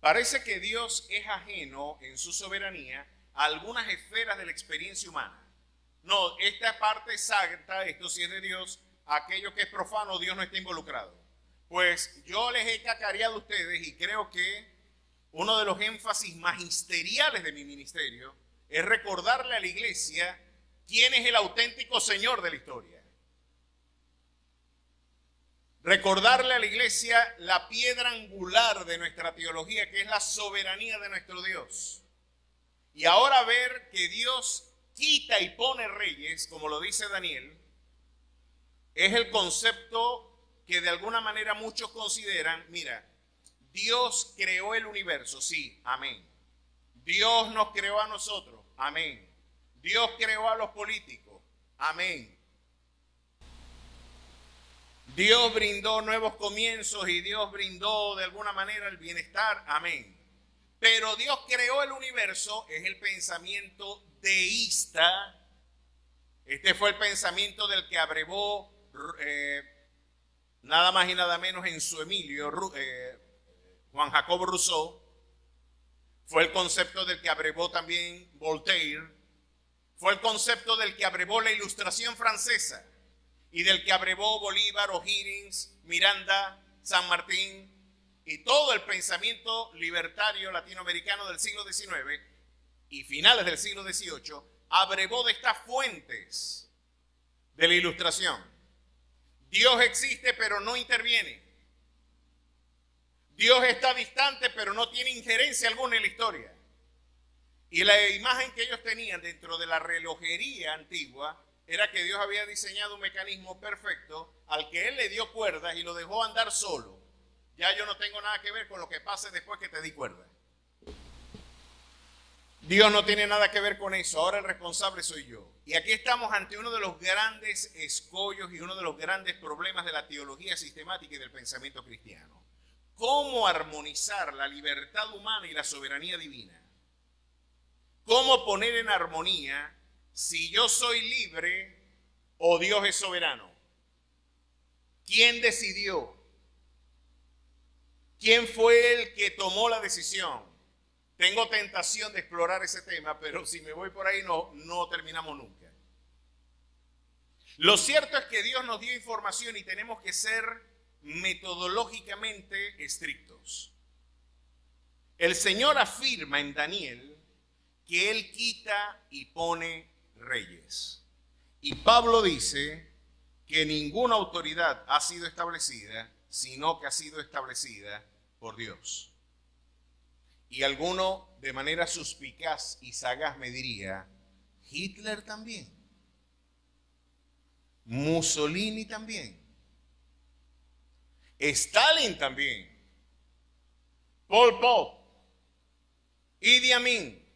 Parece que Dios es ajeno en su soberanía a algunas esferas de la experiencia humana. No, esta parte es santa, esto sí es de Dios, aquello que es profano, Dios no está involucrado. Pues yo les he cacareado a ustedes, y creo que uno de los énfasis magisteriales de mi ministerio es recordarle a la iglesia quién es el auténtico Señor de la historia. Recordarle a la iglesia la piedra angular de nuestra teología, que es la soberanía de nuestro Dios. Y ahora ver que Dios quita y pone reyes, como lo dice Daniel, es el concepto que de alguna manera muchos consideran: mira, Dios creó el universo, sí, amén. Dios nos creó a nosotros, amén. Dios creó a los políticos, amén. Dios brindó nuevos comienzos y Dios brindó de alguna manera el bienestar, amén. Pero Dios creó el universo, es el pensamiento deísta. Este fue el pensamiento del que abrevó nada más y nada menos en su Emilio, Juan Jacobo Rousseau, fue el concepto del que abrevó también Voltaire, fue el concepto del que abrevó la Ilustración francesa y del que abrevó Bolívar, O'Higgins, Miranda, San Martín y todo el pensamiento libertario latinoamericano del siglo XIX y finales del siglo XVIII, abrevó de estas fuentes de la Ilustración. Dios existe pero no interviene. Dios está distante pero no tiene injerencia alguna en la historia. Y la imagen que ellos tenían dentro de la relojería antigua era que Dios había diseñado un mecanismo perfecto al que Él le dio cuerdas y lo dejó andar solo. Ya yo no tengo nada que ver con lo que pase después que te di cuerda. Dios no tiene nada que ver con eso. Ahora el responsable soy yo. Y aquí estamos ante uno de los grandes escollos y uno de los grandes problemas de la teología sistemática y del pensamiento cristiano. ¿Cómo armonizar la libertad humana y la soberanía divina? ¿Cómo poner en armonía si yo soy libre o Dios es soberano? ¿Quién decidió? ¿Quién fue el que tomó la decisión? Tengo tentación de explorar ese tema, pero si me voy por ahí no terminamos nunca. Lo cierto es que Dios nos dio información y tenemos que ser metodológicamente estrictos. El Señor afirma en Daniel que Él quita y pone reyes. Y Pablo dice que ninguna autoridad ha sido establecida, sino que ha sido establecida por Dios. Y alguno de manera suspicaz y sagaz me diría, Hitler también, Mussolini también, Stalin también, Pol Pot, Idi Amin.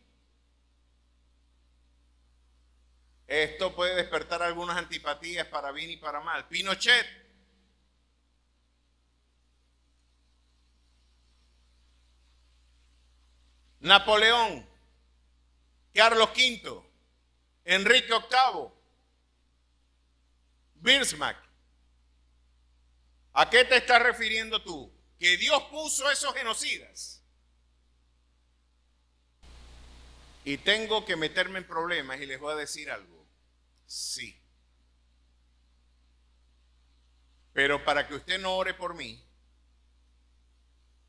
Esto puede despertar algunas antipatías para bien y para mal. Pinochet. Napoleón. Carlos V. Enrique VIII. Bismarck. ¿A qué te estás refiriendo tú? ¿Que Dios puso esos genocidas? Y tengo que meterme en problemas y les voy a decir algo. Sí. Pero para que usted no ore por mí,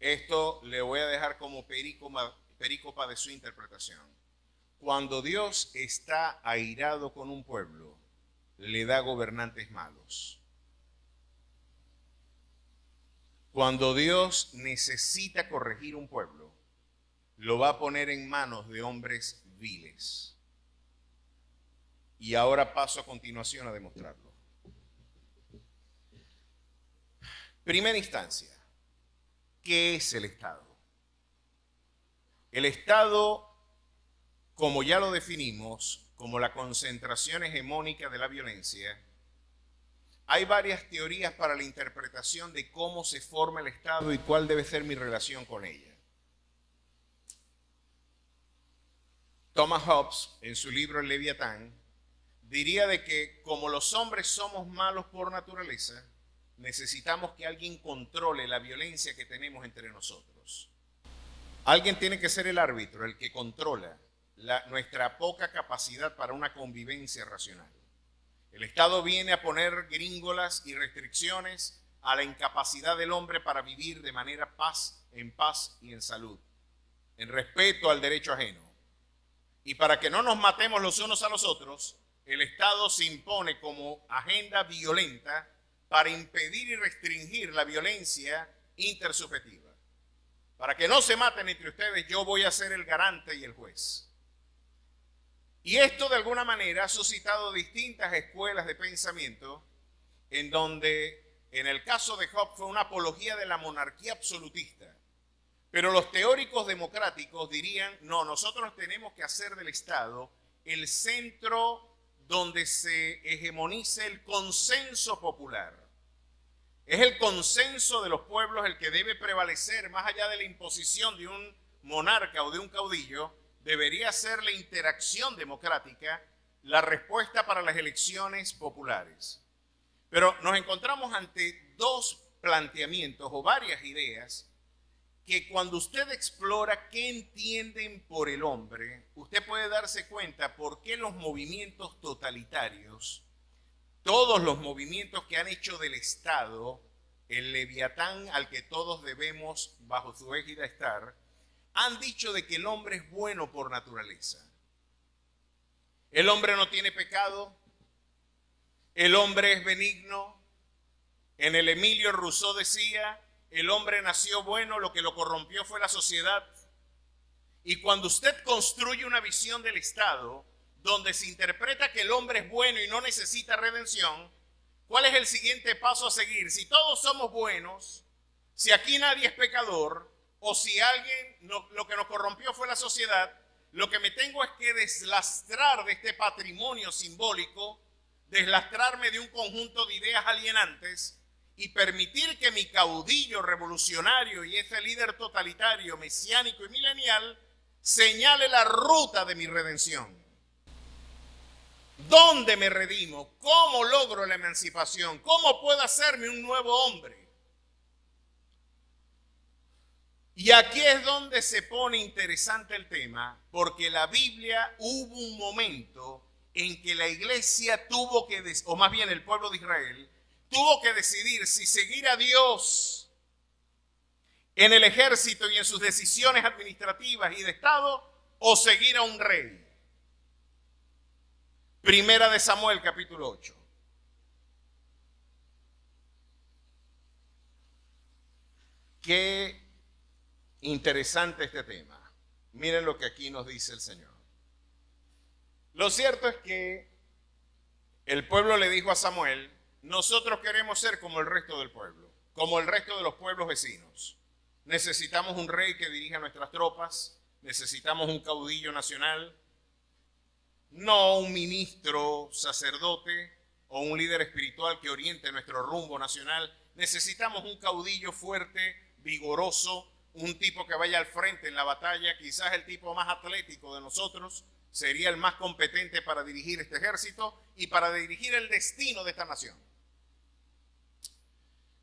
esto le voy a dejar como perícopa de su interpretación. Cuando Dios está airado con un pueblo, le da gobernantes malos. Cuando Dios necesita corregir un pueblo, lo va a poner en manos de hombres viles. Y ahora paso a continuación a demostrarlo. Primera instancia, ¿qué es el Estado? El Estado, como ya lo definimos, como la concentración hegemónica de la violencia, hay varias teorías para la interpretación de cómo se forma el Estado y cuál debe ser mi relación con ella. Thomas Hobbes, en su libro El Leviatán, diría de que como los hombres somos malos por naturaleza, necesitamos que alguien controle la violencia que tenemos entre nosotros. Alguien tiene que ser el árbitro, el que controla nuestra poca capacidad para una convivencia racional. El Estado viene a poner gringolas y restricciones a la incapacidad del hombre para vivir de manera en paz y en salud, en respeto al derecho ajeno. Y para que no nos matemos los unos a los otros, el Estado se impone como agenda violenta para impedir y restringir la violencia intersubjetiva. Para que no se maten entre ustedes, yo voy a ser el garante y el juez. Y esto de alguna manera ha suscitado distintas escuelas de pensamiento en donde, en el caso de Hobbes, fue una apología de la monarquía absolutista. Pero los teóricos democráticos dirían, no, nosotros tenemos que hacer del Estado el centro donde se hegemonice el consenso popular. Es el consenso de los pueblos el que debe prevalecer más allá de la imposición de un monarca o de un caudillo. Debería ser la interacción democrática la respuesta para las elecciones populares. Pero nos encontramos ante dos planteamientos o varias ideas que cuando usted explora qué entienden por el hombre, usted puede darse cuenta por qué los movimientos totalitarios, todos los movimientos que han hecho del Estado el leviatán al que todos debemos bajo su égida estar, han dicho de que el hombre es bueno por naturaleza. El hombre no tiene pecado, el hombre es benigno. En el Emilio Rousseau decía, el hombre nació bueno, lo que lo corrompió fue la sociedad. Y cuando usted construye una visión del Estado, donde se interpreta que el hombre es bueno y no necesita redención, ¿cuál es el siguiente paso a seguir? Si todos somos buenos, si aquí nadie es pecador, o si alguien, lo que nos corrompió fue la sociedad, lo que me tengo es que deslastrar de este patrimonio simbólico, deslastrarme de un conjunto de ideas alienantes y permitir que mi caudillo revolucionario y ese líder totalitario, mesiánico y milenial señale la ruta de mi redención. ¿Dónde me redimo? ¿Cómo logro la emancipación? ¿Cómo puedo hacerme un nuevo hombre? Y aquí es donde se pone interesante el tema, porque la Biblia hubo un momento en que la iglesia tuvo que, o más bien el pueblo de Israel, tuvo que decidir si seguir a Dios en el ejército y en sus decisiones administrativas y de Estado, o seguir a un rey. Primera de Samuel, capítulo 8. Qué interesante este tema. Miren lo que aquí nos dice el Señor. Lo cierto es que el pueblo le dijo a Samuel, nosotros queremos ser como el resto del pueblo, como el resto de los pueblos vecinos. Necesitamos un rey que dirija nuestras tropas, necesitamos un caudillo nacional, no un ministro, sacerdote o un líder espiritual que oriente nuestro rumbo nacional. Necesitamos un caudillo fuerte, vigoroso, un tipo que vaya al frente en la batalla, quizás el tipo más atlético de nosotros, sería el más competente para dirigir este ejército y para dirigir el destino de esta nación.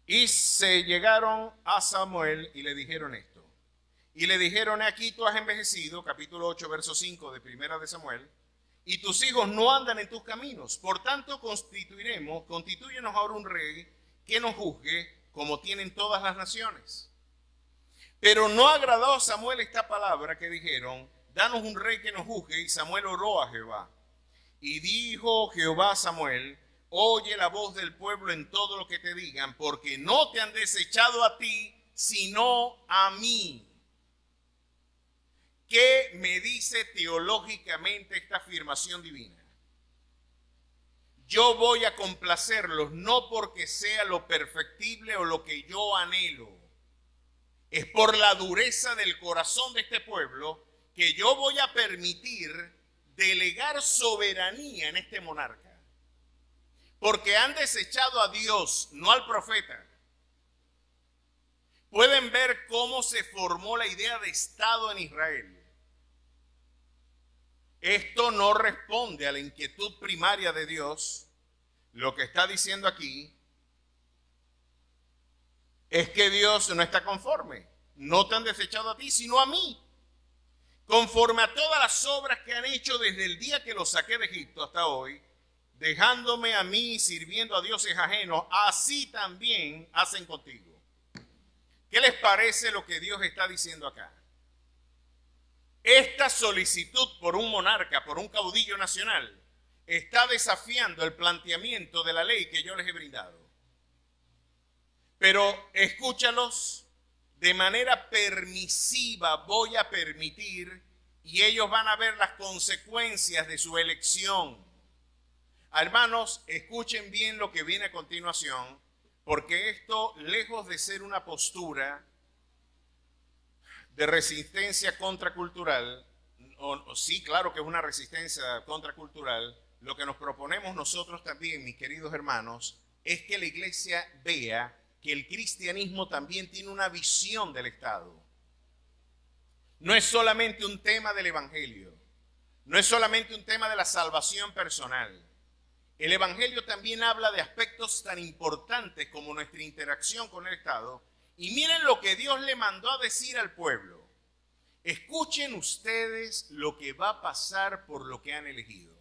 Y se llegaron a Samuel y le dijeron esto. Y le dijeron, aquí tú has envejecido, capítulo 8, verso 5 de Primera de Samuel, y tus hijos no andan en tus caminos. Por tanto, constitúyenos ahora un rey que nos juzgue como tienen todas las naciones. Pero no agradó a Samuel esta palabra que dijeron, danos un rey que nos juzgue. Y Samuel oró a Jehová. Y dijo Jehová a Samuel, oye la voz del pueblo en todo lo que te digan, porque no te han desechado a ti, sino a mí. ¿Qué me dice teológicamente esta afirmación divina? Yo voy a complacerlos no porque sea lo perfectible o lo que yo anhelo. Es por la dureza del corazón de este pueblo que yo voy a permitir delegar soberanía en este monarca. Porque han desechado a Dios, no al profeta. Pueden ver cómo se formó la idea de Estado en Israel. Esto no responde a la inquietud primaria de Dios. Lo que está diciendo aquí es que Dios no está conforme. No te han desechado a ti, sino a mí. Conforme a todas las obras que han hecho desde el día que los saqué de Egipto hasta hoy, dejándome a mí sirviendo a dioses ajenos, así también hacen contigo. ¿Qué les parece lo que Dios está diciendo acá? Esta solicitud por un monarca, por un caudillo nacional, está desafiando el planteamiento de la ley que yo les he brindado. Pero escúchalos, de manera permisiva voy a permitir y ellos van a ver las consecuencias de su elección. Hermanos, escuchen bien lo que viene a continuación, porque esto, lejos de ser una postura de resistencia contracultural, sí, claro que es una resistencia contracultural, lo que nos proponemos nosotros también, mis queridos hermanos, es que la iglesia vea que el cristianismo también tiene una visión del Estado. No es solamente un tema del evangelio, no es solamente un tema de la salvación personal, el Evangelio también habla de aspectos tan importantes como nuestra interacción con el Estado. Y miren lo que Dios le mandó a decir al pueblo. Escuchen ustedes lo que va a pasar por lo que han elegido.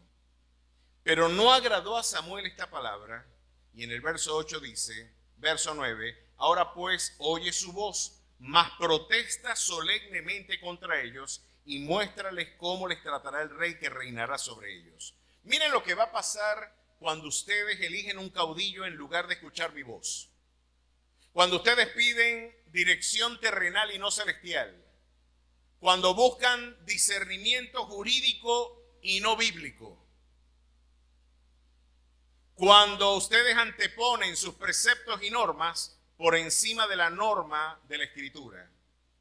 Pero no agradó a Samuel esta palabra. Y en el verso 8 dice, verso 9, ahora pues oye su voz, mas protesta solemnemente contra ellos y muéstrales cómo les tratará el rey que reinará sobre ellos. Miren lo que va a pasar cuando ustedes eligen un caudillo en lugar de escuchar mi voz. Cuando ustedes piden dirección terrenal y no celestial. Cuando buscan discernimiento jurídico y no bíblico. Cuando ustedes anteponen sus preceptos y normas por encima de la norma de la Escritura.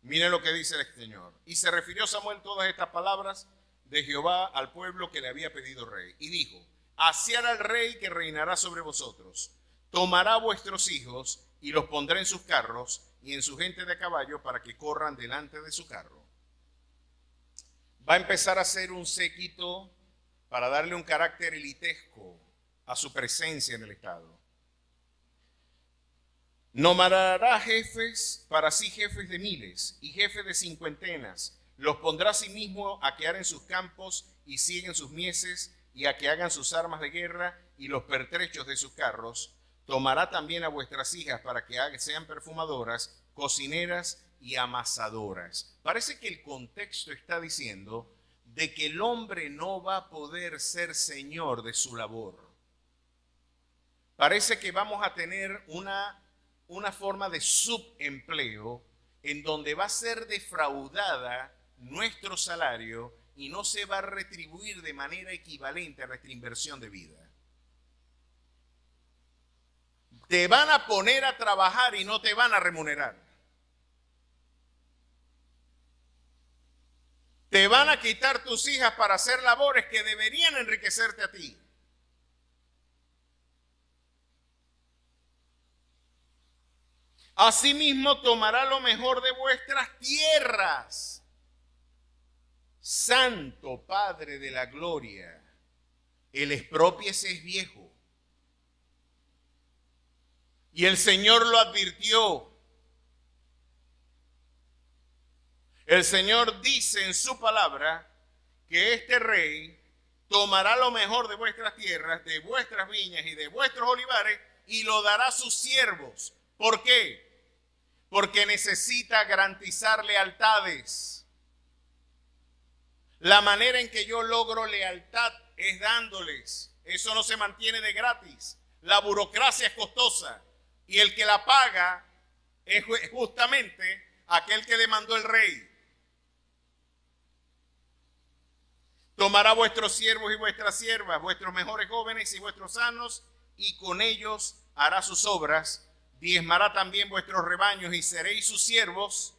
Miren lo que dice el Señor. Y se refirió Samuel todas estas palabras de Jehová al pueblo que le había pedido rey. Y dijo, así hará el rey que reinará sobre vosotros. Tomará vuestros hijos y los pondrá en sus carros y en su gente de caballo para que corran delante de su carro. Va a empezar a hacer un séquito para darle un carácter elitesco a su presencia en el Estado. Nombrará jefes para sí, jefes de miles y jefes de cincuentenas. Los pondrá a sí mismo a que aren sus campos y siguen sus mieses y a que hagan sus armas de guerra y los pertrechos de sus carros. Tomará también a vuestras hijas para que sean perfumadoras, cocineras y amasadoras. Parece que el contexto está diciendo de que el hombre no va a poder ser señor de su labor. Parece que vamos a tener una forma de subempleo en donde va a ser defraudada nuestro salario y no se va a retribuir de manera equivalente a nuestra inversión de vida. Te van a poner a trabajar y no te van a remunerar. Te van a quitar tus hijas para hacer labores que deberían enriquecerte a ti. Asimismo tomará lo mejor de vuestras tierras. Santo Padre de la gloria, el expropiese es viejo. Y el Señor lo advirtió. El Señor dice en su palabra que este rey tomará lo mejor de vuestras tierras, de vuestras viñas y de vuestros olivares y lo dará a sus siervos. ¿Por qué? Porque necesita garantizar lealtades. La manera en que yo logro lealtad es dándoles. Eso no se mantiene de gratis. La burocracia es costosa. Y el que la paga es justamente aquel que demandó el rey. Tomará vuestros siervos y vuestras siervas, vuestros mejores jóvenes y vuestros sanos, y con ellos hará sus obras. Diezmará también vuestros rebaños y seréis sus siervos,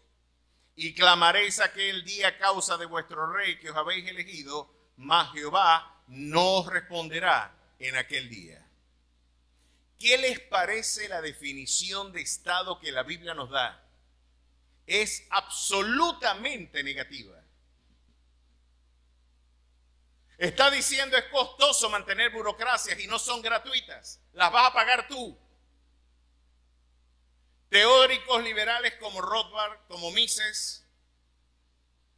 y clamaréis aquel día a causa de vuestro rey que os habéis elegido, mas Jehová no os responderá en aquel día. ¿Qué les parece la definición de Estado que la Biblia nos da? Es absolutamente negativa. Está diciendo es costoso mantener burocracias y no son gratuitas. Las vas a pagar tú. Teóricos liberales como Rothbard, como Mises,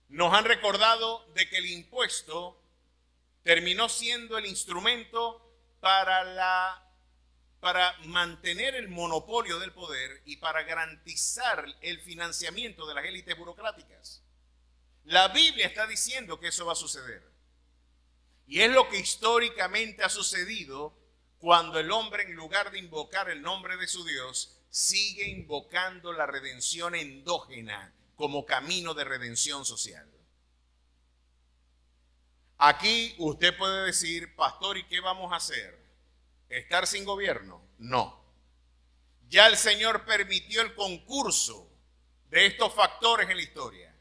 nos han recordado de que el impuesto terminó siendo el instrumento para mantener el monopolio del poder y para garantizar el financiamiento de las élites burocráticas. La Biblia está diciendo que eso va a suceder. Y es lo que históricamente ha sucedido cuando el hombre, en lugar de invocar el nombre de su Dios, sigue invocando la redención endógena como camino de redención social. Aquí usted puede decir, pastor, ¿y qué vamos a hacer? ¿Estar sin gobierno? No. Ya el Señor permitió el concurso de estos factores en la historia.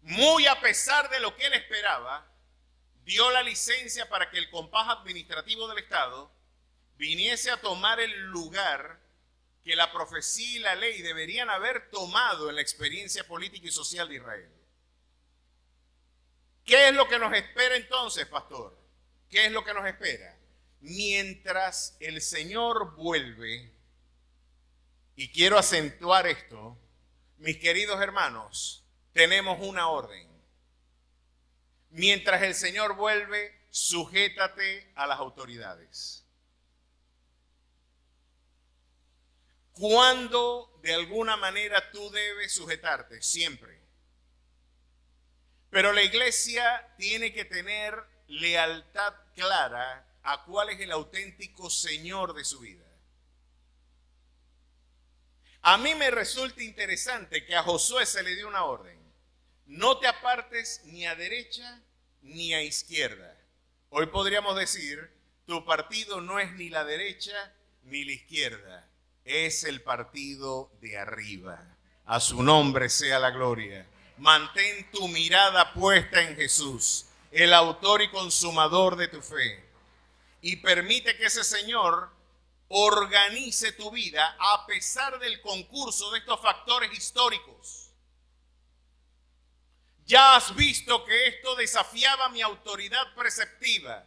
Muy a pesar de lo que él esperaba, dio la licencia para que el compás administrativo del Estado viniese a tomar el lugar que la profecía y la ley deberían haber tomado en la experiencia política y social de Israel. ¿Qué es lo que nos espera entonces, pastor? ¿Qué es lo que nos espera? mientras el Señor vuelve, y quiero acentuar esto, mis queridos hermanos, tenemos una orden. Mientras el Señor vuelve, sujétate a las autoridades. ¿Cuándo de alguna manera tú debes sujetarte? Siempre. Pero la iglesia tiene que tener lealtad clara a cuál es el auténtico Señor de su vida. A mí me resulta interesante que a Josué se le dio una orden. No te apartes ni a derecha ni a izquierda. Hoy podríamos decir, tu partido no es ni la derecha ni la izquierda. Es el partido de arriba. A su nombre sea la gloria. Mantén tu mirada puesta en Jesús, el autor y consumador de tu fe. Y permite que ese Señor organice tu vida a pesar del concurso de estos factores históricos. Ya has visto que esto desafiaba mi autoridad preceptiva.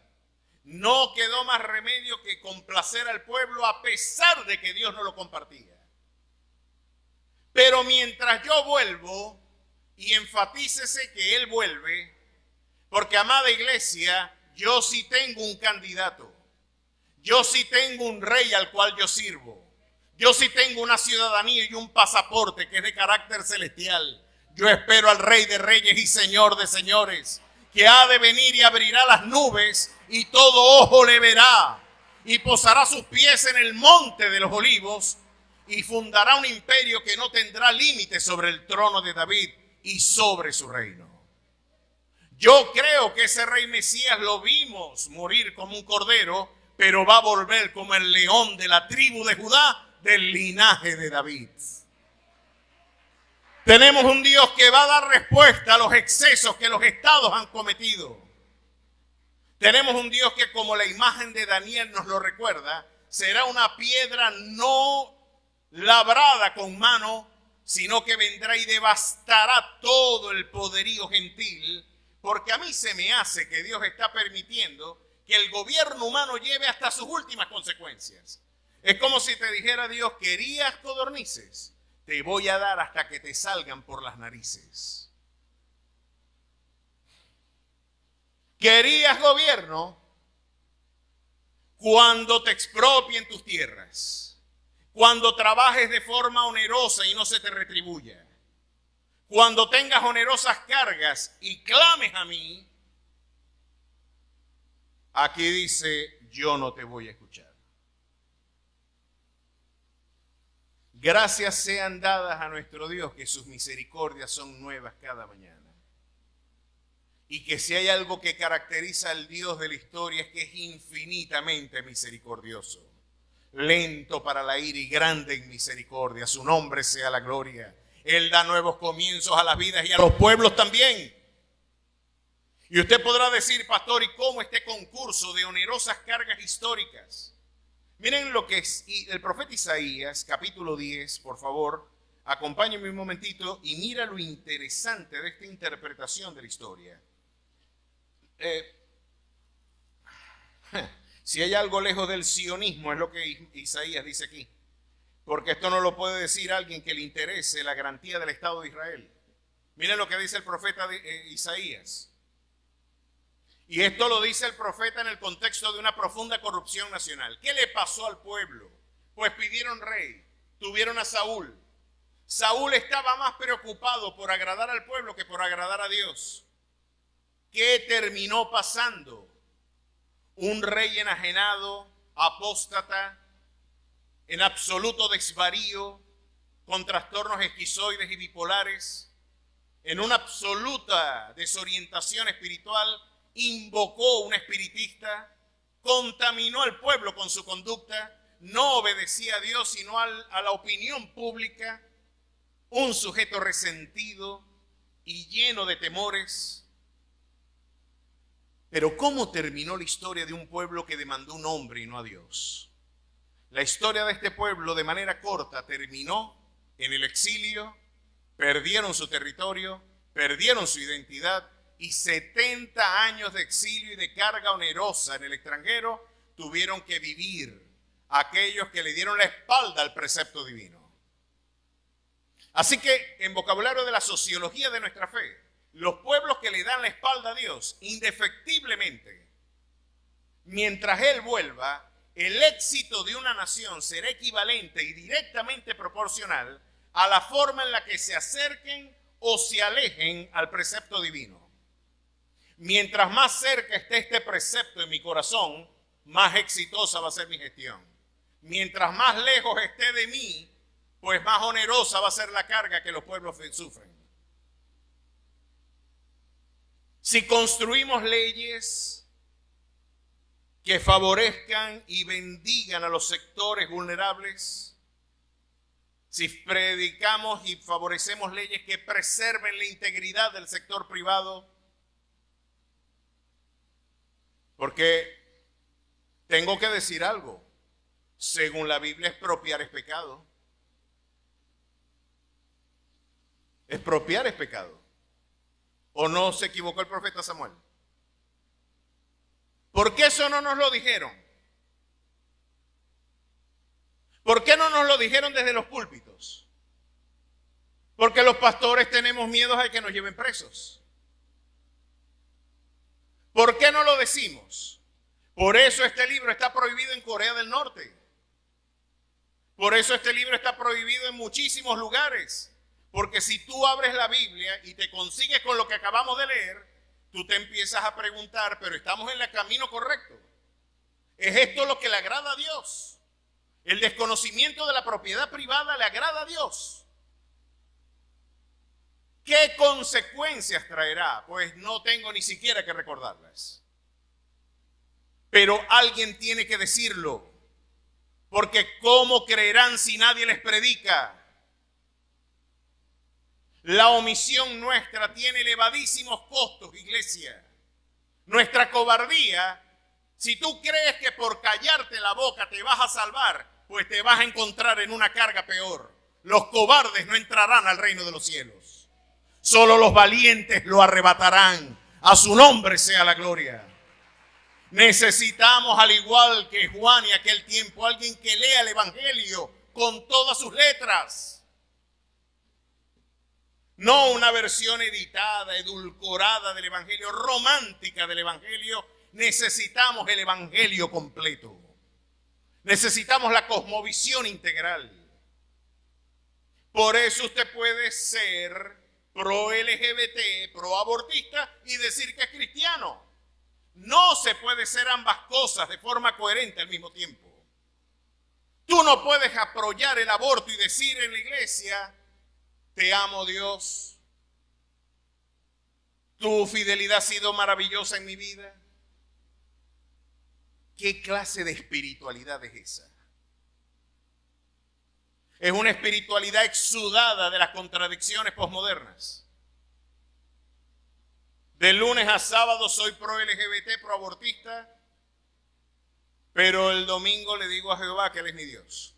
No quedó más remedio que complacer al pueblo a pesar de que Dios no lo compartía. Pero mientras yo vuelvo, y enfatícese que Él vuelve, porque amada iglesia, yo sí tengo un candidato. Yo sí tengo un rey al cual yo sirvo. Yo sí tengo una ciudadanía y un pasaporte que es de carácter celestial. Yo espero al Rey de Reyes y Señor de Señores, que ha de venir y abrirá las nubes y todo ojo le verá. Y posará sus pies en el monte de los olivos y fundará un imperio que no tendrá límite sobre el trono de David y sobre su reino. Yo creo que ese rey Mesías lo vimos morir como un cordero, pero va a volver como el león de la tribu de Judá, del linaje de David. Tenemos un Dios que va a dar respuesta a los excesos que los estados han cometido. Tenemos un Dios que, como la imagen de Daniel nos lo recuerda, será una piedra no labrada con mano, sino que vendrá y devastará todo el poderío gentil, porque a mí se me hace que Dios está permitiendo que el gobierno humano lleve hasta sus últimas consecuencias. Es como si te dijera Dios, ¿querías codornices? Te voy a dar hasta que te salgan por las narices. ¿Querías gobierno? Cuando te expropien tus tierras, cuando trabajes de forma onerosa y no se te retribuya, cuando tengas onerosas cargas y clames a mí, aquí dice, yo no te voy a escuchar. Gracias sean dadas a nuestro Dios, que sus misericordias son nuevas cada mañana. Y que si hay algo que caracteriza al Dios de la historia es que es infinitamente misericordioso, lento para la ira y grande en misericordia. Su nombre sea la gloria. Él da nuevos comienzos a las vidas y a los pueblos también. Y usted podrá decir, pastor, ¿y cómo este concurso de onerosas cargas históricas? Miren lo que es el profeta Isaías, capítulo 10, por favor, acompáñenme un momentito y mira lo interesante de esta interpretación de la historia. Si hay algo lejos del sionismo, es lo que Isaías dice aquí. Porque esto no lo puede decir alguien que le interese la garantía del Estado de Israel. Miren lo que dice el profeta Isaías. Y esto lo dice el profeta en el contexto de una profunda corrupción nacional. ¿Qué le pasó al pueblo? Pues pidieron rey, tuvieron a Saúl. Saúl estaba más preocupado por agradar al pueblo que por agradar a Dios. ¿Qué terminó pasando? Un rey enajenado, apóstata, en absoluto desvarío, con trastornos esquizoides y bipolares, en una absoluta desorientación espiritual, invocó un espiritista, contaminó al pueblo con su conducta, no obedecía a Dios sino a la opinión pública, un sujeto resentido y lleno de temores. Pero ¿cómo terminó la historia de un pueblo que demandó un hombre y no a Dios? La historia de este pueblo, de manera corta, terminó en el exilio, perdieron su territorio, perdieron su identidad, y 70 años de exilio y de carga onerosa en el extranjero tuvieron que vivir aquellos que le dieron la espalda al precepto divino. Así que, en vocabulario de la sociología de nuestra fe, los pueblos que le dan la espalda a Dios, indefectiblemente, mientras Él vuelva, el éxito de una nación será equivalente y directamente proporcional a la forma en la que se acerquen o se alejen al precepto divino. Mientras más cerca esté este precepto en mi corazón, más exitosa va a ser mi gestión. Mientras más lejos esté de mí, pues más onerosa va a ser la carga que los pueblos sufren. Si construimos leyes que favorezcan y bendigan a los sectores vulnerables, si predicamos y favorecemos leyes que preserven la integridad del sector privado, porque tengo que decir algo, según la Biblia, expropiar es pecado. Expropiar es pecado. ¿O no se equivocó el profeta Samuel? ¿Por qué eso no nos lo dijeron? ¿Por qué no nos lo dijeron desde los púlpitos? Porque los pastores tenemos miedo a que nos lleven presos. ¿Por qué no lo decimos? Por eso este libro está prohibido en Corea del Norte. Por eso este libro está prohibido en muchísimos lugares. Porque si tú abres la Biblia y te consigues con lo que acabamos de leer, tú te empiezas a preguntar, pero estamos en el camino correcto. ¿Es esto lo que le agrada a Dios? ¿El desconocimiento de la propiedad privada le agrada a Dios? ¿Qué consecuencias traerá? Pues no tengo ni siquiera que recordarlas. Pero alguien tiene que decirlo, porque ¿cómo creerán si nadie les predica? La omisión nuestra tiene elevadísimos costos, iglesia. Nuestra cobardía, si tú crees que por callarte la boca te vas a salvar, pues te vas a encontrar en una carga peor. Los cobardes no entrarán al reino de los cielos. Solo los valientes lo arrebatarán. A su nombre sea la gloria. Necesitamos, al igual que Juan y aquel tiempo, alguien que lea el Evangelio con todas sus letras. No una versión editada, edulcorada del Evangelio, romántica del Evangelio. Necesitamos el Evangelio completo. Necesitamos la cosmovisión integral. Por eso usted puede ser pro LGBT, pro abortista y decir que es cristiano. No se puede ser ambas cosas de forma coherente al mismo tiempo. Tú no puedes apoyar el aborto y decir en la iglesia: te amo, Dios. Tu fidelidad ha sido maravillosa en mi vida. ¿Qué clase de espiritualidad es esa? Es una espiritualidad exudada de las contradicciones posmodernas. De lunes a sábado soy pro LGBT, pro abortista, pero el domingo le digo a Jehová que Él es mi Dios.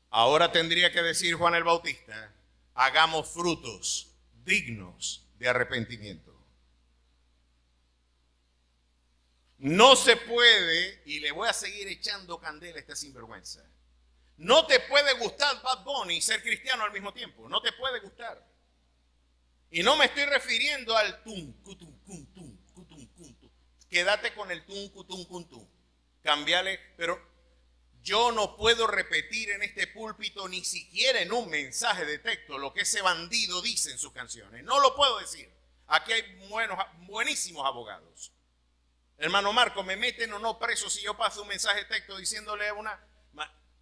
Ahora tendría que decir Juan el Bautista: hagamos frutos dignos de arrepentimiento. No se puede, y le voy a seguir echando candela a esta sinvergüenza, no te puede gustar Bad Bunny y ser cristiano al mismo tiempo. No te puede gustar. Y no me estoy refiriendo al tum, cutum, cum, tum, cutum, cum, tum. Quédate con el tum, cutum, cum, tum. Cambiale, pero yo no puedo repetir en este púlpito, ni siquiera en un mensaje de texto, lo que ese bandido dice en sus canciones. No lo puedo decir. Aquí hay buenísimos abogados. Hermano Marco, ¿me meten o no preso si yo paso un mensaje de texto diciéndole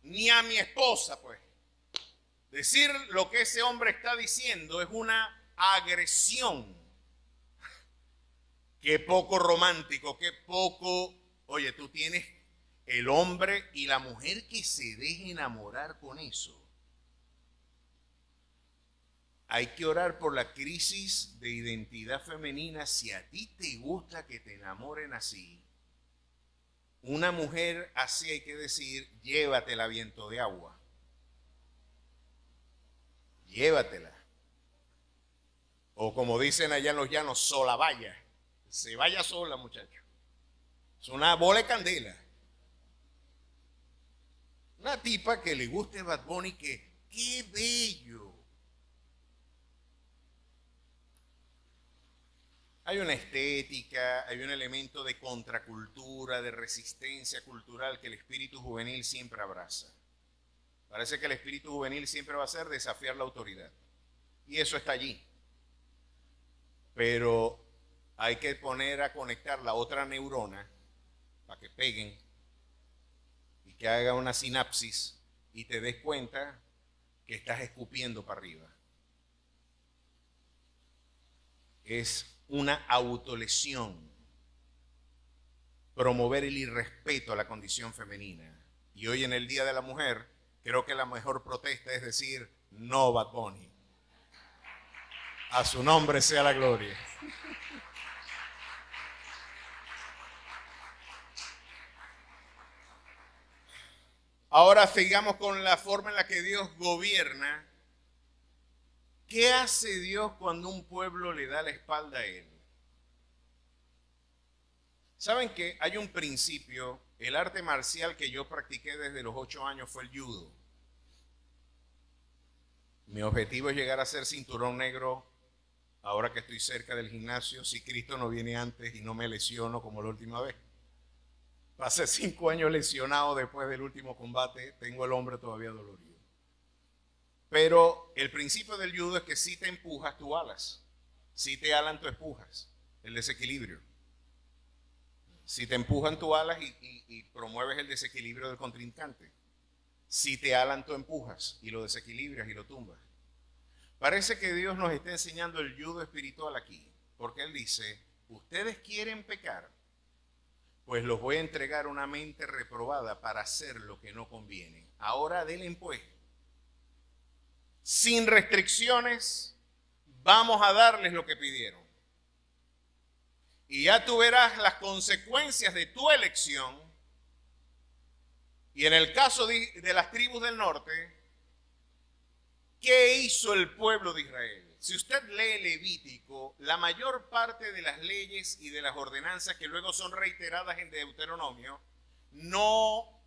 ni a mi esposa, pues? Decir lo que ese hombre está diciendo es una agresión. Qué poco romántico, qué poco. Oye, tú tienes el hombre y la mujer que se deje enamorar con eso. Hay que orar por la crisis de identidad femenina. Si a ti te gusta que te enamoren así, una mujer así, hay que decir: llévatela, viento de agua. Llévatela. O como dicen allá en los llanos, sola vaya. Se vaya sola, muchacho. Es una bola de candela. Una tipa que le guste Bad Bunny, que qué bello. Hay una estética, hay un elemento de contracultura, de resistencia cultural que el espíritu juvenil siempre abraza. Parece que el espíritu juvenil siempre va a ser desafiar la autoridad. Y eso está allí. Pero hay que poner a conectar la otra neurona para que peguen y que haga una sinapsis y te des cuenta que estás escupiendo para arriba. Es una autolesión promover el irrespeto a la condición femenina. Y hoy en el Día de la Mujer, creo que la mejor protesta es decir, no Bad Bunny. A su nombre sea la gloria. Ahora sigamos con la forma en la que Dios gobierna. ¿Qué hace Dios cuando un pueblo le da la espalda a Él? ¿Saben que hay un principio? El arte marcial que yo practiqué desde los 8 años fue el judo. Mi objetivo es llegar a ser cinturón negro ahora que estoy cerca del gimnasio, si Cristo no viene antes y no me lesiono como la última vez. Pasé 5 años lesionado después del último combate, tengo el hombro todavía dolorido. Pero el principio del judo es que si te empujas, tú alas. Si te alan, tú empujas. El desequilibrio. Si te empujan, tú alas y promueves el desequilibrio del contrincante. Si te alan, tú empujas y lo desequilibras y lo tumbas. Parece que Dios nos está enseñando el judo espiritual aquí. Porque Él dice, ustedes quieren pecar, pues los voy a entregar una mente reprobada para hacer lo que no conviene. Ahora denle pues. Sin restricciones, vamos a darles lo que pidieron. Y ya tú verás las consecuencias de tu elección. Y en el caso de las tribus del norte, ¿qué hizo el pueblo de Israel? Si usted lee Levítico, la mayor parte de las leyes y de las ordenanzas que luego son reiteradas en Deuteronomio, no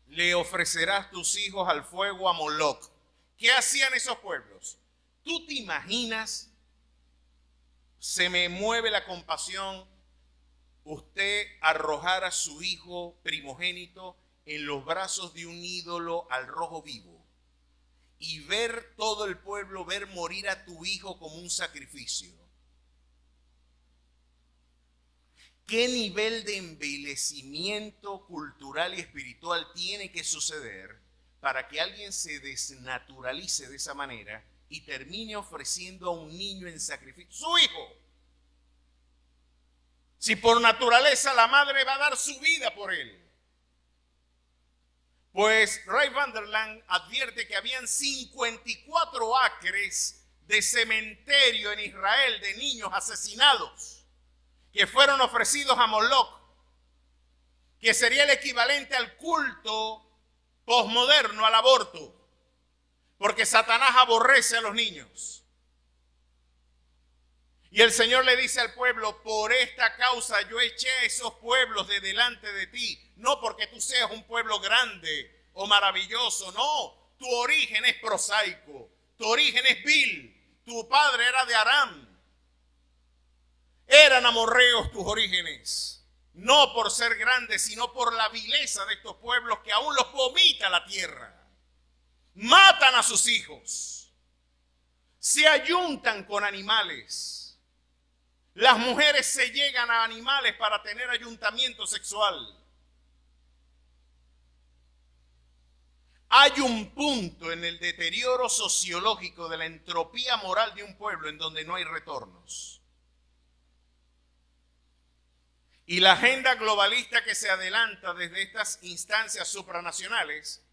le ofrecerás tus hijos al fuego a Moloc. ¿Qué hacían esos pueblos? ¿Tú te imaginas? Se me mueve la compasión. Usted arrojar a su hijo primogénito en los brazos de un ídolo al rojo vivo y ver todo el pueblo, ver morir a tu hijo como un sacrificio. ¿Qué nivel de embellecimiento cultural y espiritual tiene que suceder para que alguien se desnaturalice de esa manera y termine ofreciendo a un niño en sacrificio? Su hijo. Si por naturaleza la madre va a dar su vida por él. Pues Ray Vanderland advierte que habían 54 acres de cementerio en Israel de niños asesinados que fueron ofrecidos a Moloc, que sería el equivalente al culto posmoderno al aborto, porque Satanás aborrece a los niños. Y el Señor le dice al pueblo, por esta causa yo eché a esos pueblos de delante de ti, no porque tú seas un pueblo grande o maravilloso, no, tu origen es prosaico, tu origen es vil, tu padre era de Aram, eran amorreos tus orígenes. No por ser grandes, sino por la vileza de estos pueblos que aún los vomita la tierra. Matan a sus hijos. Se ayuntan con animales. Las mujeres se llegan a animales para tener ayuntamiento sexual. Hay un punto en el deterioro sociológico de la entropía moral de un pueblo en donde no hay retornos. Y la agenda globalista que se adelanta desde estas instancias supranacionales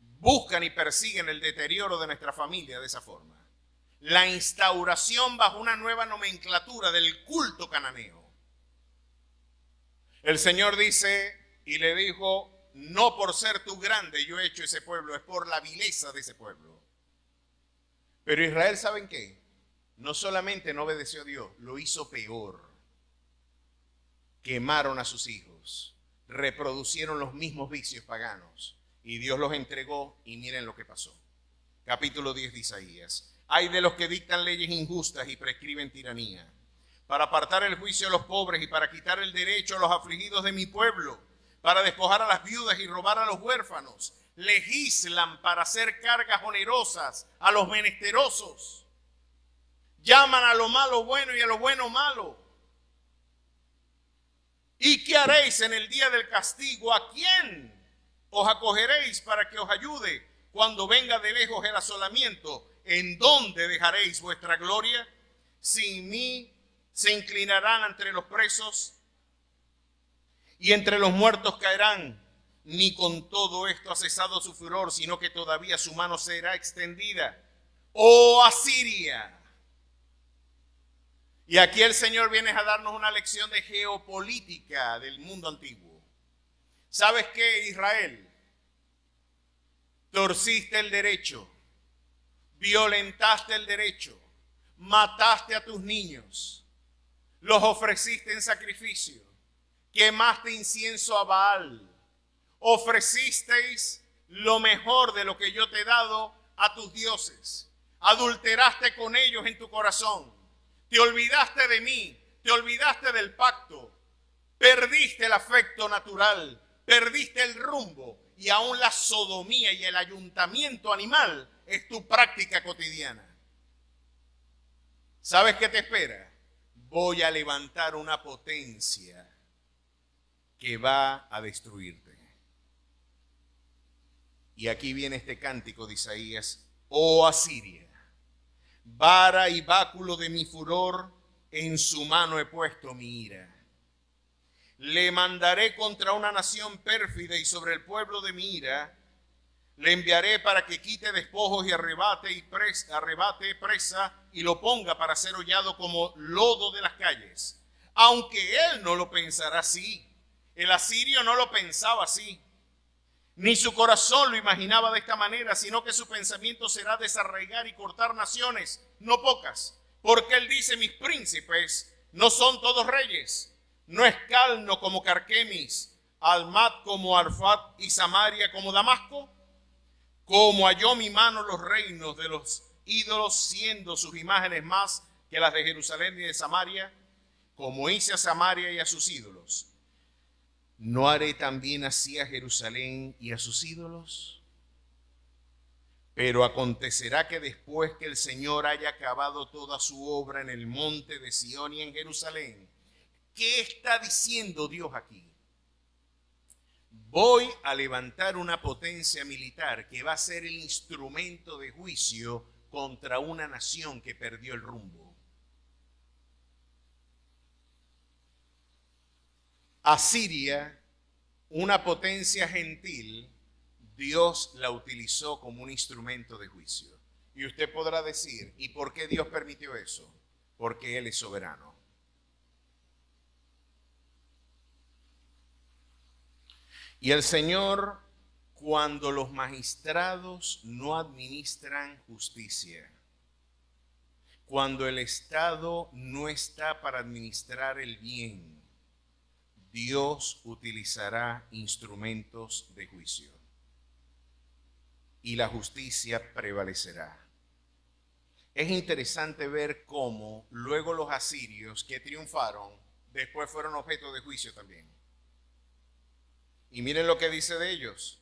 buscan y persiguen el deterioro de nuestra familia de esa forma. La instauración bajo una nueva nomenclatura del culto cananeo. El Señor dice y le dijo, no por ser tú grande yo he hecho ese pueblo, es por la vileza de ese pueblo. Pero Israel, ¿saben qué? No solamente no obedeció a Dios, lo hizo peor. quemaron a sus hijos, reproducieron los mismos vicios paganos y Dios los entregó y miren lo que pasó. Capítulo 10 de Isaías. Hay de los que dictan leyes injustas y prescriben tiranía, para apartar el juicio a los pobres y para quitar el derecho a los afligidos de mi pueblo, para despojar a las viudas y robar a los huérfanos. Legislan para hacer cargas onerosas a los menesterosos. Llaman a lo malo bueno y a lo bueno malo. ¿Y qué haréis en el día del castigo? ¿A quién os acogeréis para que os ayude cuando venga de lejos el asolamiento? ¿En dónde dejaréis vuestra gloria? Sin mí se inclinarán entre los presos y entre los muertos caerán. Ni con todo esto ha cesado su furor, sino que todavía su mano será extendida. ¡Oh Asiria! Y aquí el Señor viene a darnos una lección de geopolítica del mundo antiguo. ¿Sabes qué, Israel? Torciste el derecho, violentaste el derecho, mataste a tus niños, los ofreciste en sacrificio, quemaste incienso a Baal, ofrecisteis lo mejor de lo que yo te he dado a tus dioses, adulteraste con ellos en tu corazón, te olvidaste de mí, te olvidaste del pacto, perdiste el afecto natural, perdiste el rumbo y aún la sodomía y el ayuntamiento animal es tu práctica cotidiana. ¿Sabes qué te espera? Voy a levantar una potencia que va a destruirte. Y aquí viene este cántico de Isaías: oh Asiria, vara y báculo de mi furor, en su mano he puesto mi ira. Le mandaré contra una nación pérfida y sobre el pueblo de mi ira le enviaré para que quite despojos y arrebate presa y lo ponga para ser hollado como lodo de las calles. Aunque él no lo pensará así, el asirio no lo pensaba así, ni su corazón lo imaginaba de esta manera, sino que su pensamiento será desarraigar y cortar naciones, no pocas, porque él dice: mis príncipes no son todos reyes. No es Calno como Carquemis, Almat como Arfat y Samaria como Damasco. Como halló mi mano los reinos de los ídolos, siendo sus imágenes más que las de Jerusalén y de Samaria, como hice a Samaria y a sus ídolos, ¿no haré también así a Jerusalén y a sus ídolos? Pero acontecerá que después que el Señor haya acabado toda su obra en el monte de Sión y en Jerusalén, ¿qué está diciendo Dios aquí? Voy a levantar una potencia militar que va a ser el instrumento de juicio contra una nación que perdió el rumbo. Asiria, una potencia gentil, Dios la utilizó como un instrumento de juicio. Y usted podrá decir: ¿y por qué Dios permitió eso? Porque Él es soberano. Y el Señor, cuando los magistrados no administran justicia, cuando el Estado no está para administrar el bien, Dios utilizará instrumentos de juicio y la justicia prevalecerá. Es interesante ver cómo luego los asirios que triunfaron después fueron objeto de juicio también. Y miren lo que dice de ellos: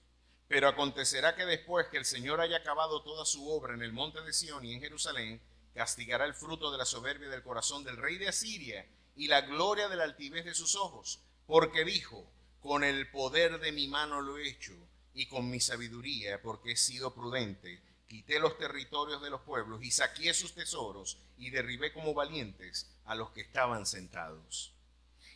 pero acontecerá que después que el Señor haya acabado toda su obra en el monte de Sión y en Jerusalén, castigará el fruto de la soberbia del corazón del rey de Asiria y la gloria de la altivez de sus ojos, porque dijo: con el poder de mi mano lo he hecho, y con mi sabiduría, porque he sido prudente, quité los territorios de los pueblos y saqué sus tesoros y derribé como valientes a los que estaban sentados.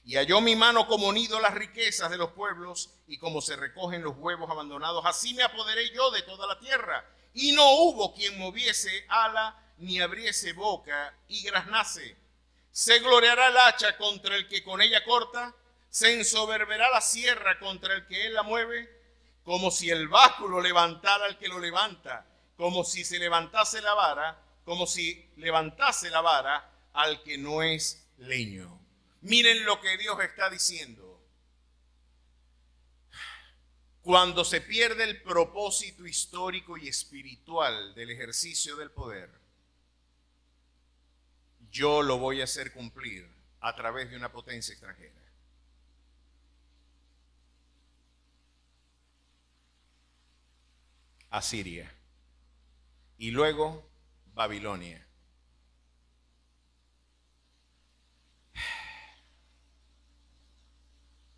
Y halló mi mano como nido las riquezas de los pueblos, y como se recogen los huevos abandonados, así me apoderé yo de toda la tierra. Y no hubo quien moviese ala, ni abriese boca, y graznase. Se gloriará el hacha contra el que con ella corta, se ensoberberá la sierra contra el que él la mueve, como si el báculo levantara al que lo levanta, como si se levantase la vara, como si levantase la vara al que no es leño. Miren lo que Dios está diciendo. Cuando se pierde el propósito histórico y espiritual del ejercicio del poder, yo lo voy a hacer cumplir a través de una potencia extranjera. Asiria. Y luego Babilonia.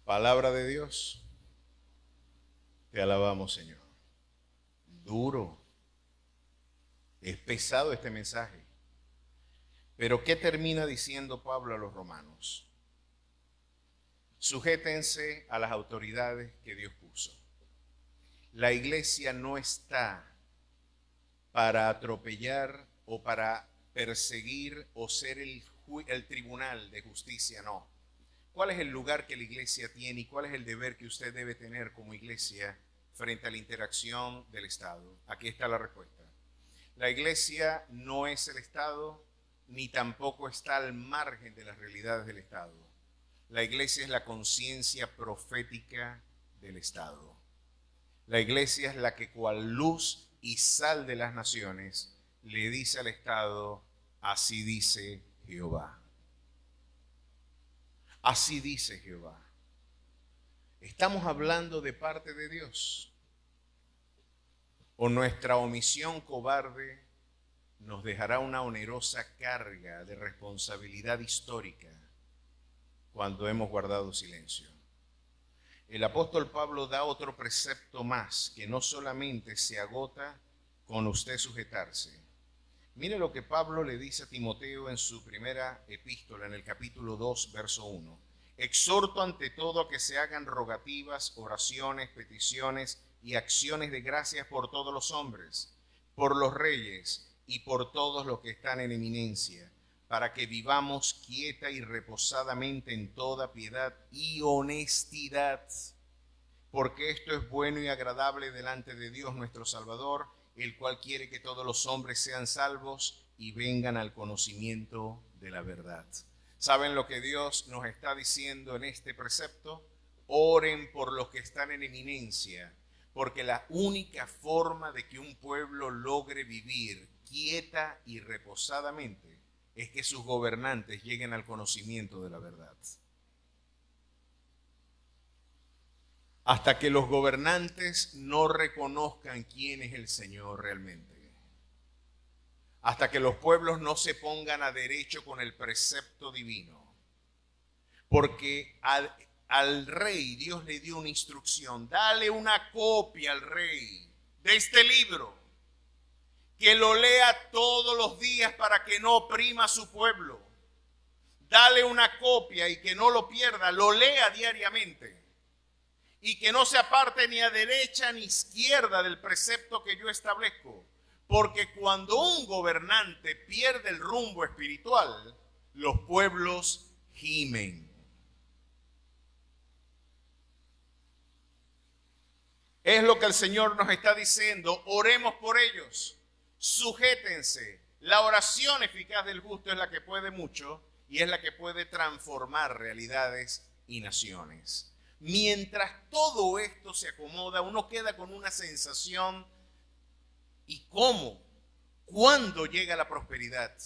Palabra de Dios. Te alabamos, Señor. Duro. Es pesado este mensaje. Pero ¿qué termina diciendo Pablo a los romanos? Sujétense a las autoridades que Dios puso. La iglesia no está para atropellar o para perseguir o ser el tribunal de justicia, no. ¿Cuál es el lugar que la iglesia tiene y cuál es el deber que usted debe tener como iglesia frente a la interacción del Estado? Aquí está la respuesta. La iglesia no es el Estado, ni tampoco está al margen de las realidades del Estado. La iglesia es la conciencia profética del Estado. La iglesia es la que, cual luz y sal de las naciones, le dice al Estado: así dice Jehová. Así dice Jehová. ¿Estamos hablando de parte de Dios? ¿O nuestra omisión cobarde nos dejará una onerosa carga de responsabilidad histórica cuando hemos guardado silencio? El apóstol Pablo da otro precepto más, que no solamente se agota con usted sujetarse. Mire lo que Pablo le dice a Timoteo en su primera epístola, en el capítulo 2, verso 1. Exhorto ante todo a que se hagan rogativas, oraciones, peticiones y acciones de gracias por todos los hombres, por los reyes y por todos los que están en eminencia, para que vivamos quieta y reposadamente en toda piedad y honestidad, porque esto es bueno y agradable delante de Dios nuestro Salvador, el cual quiere que todos los hombres sean salvos y vengan al conocimiento de la verdad. ¿Saben lo que Dios nos está diciendo en este precepto? Oren por los que están en eminencia, porque la única forma de que un pueblo logre vivir quieta y reposadamente es que sus gobernantes lleguen al conocimiento de la verdad. Hasta que los gobernantes no reconozcan quién es el Señor realmente. Hasta que los pueblos no se pongan a derecho con el precepto divino. Porque al rey Dios le dio una instrucción: dale una copia al rey de este libro, que lo lea todos los días para que no oprima a su pueblo. Dale una copia y que no lo pierda, lo lea diariamente. Y que no se aparte ni a derecha ni izquierda del precepto que yo establezco. Porque cuando un gobernante pierde el rumbo espiritual, los pueblos gimen. Es lo que el Señor nos está diciendo: oremos por ellos, sujétense. La oración eficaz del justo es la que puede mucho y es la que puede transformar realidades y naciones. Mientras todo esto se acomoda, uno queda con una sensación: ¿y cómo? ¿Cuándo llega la prosperidad?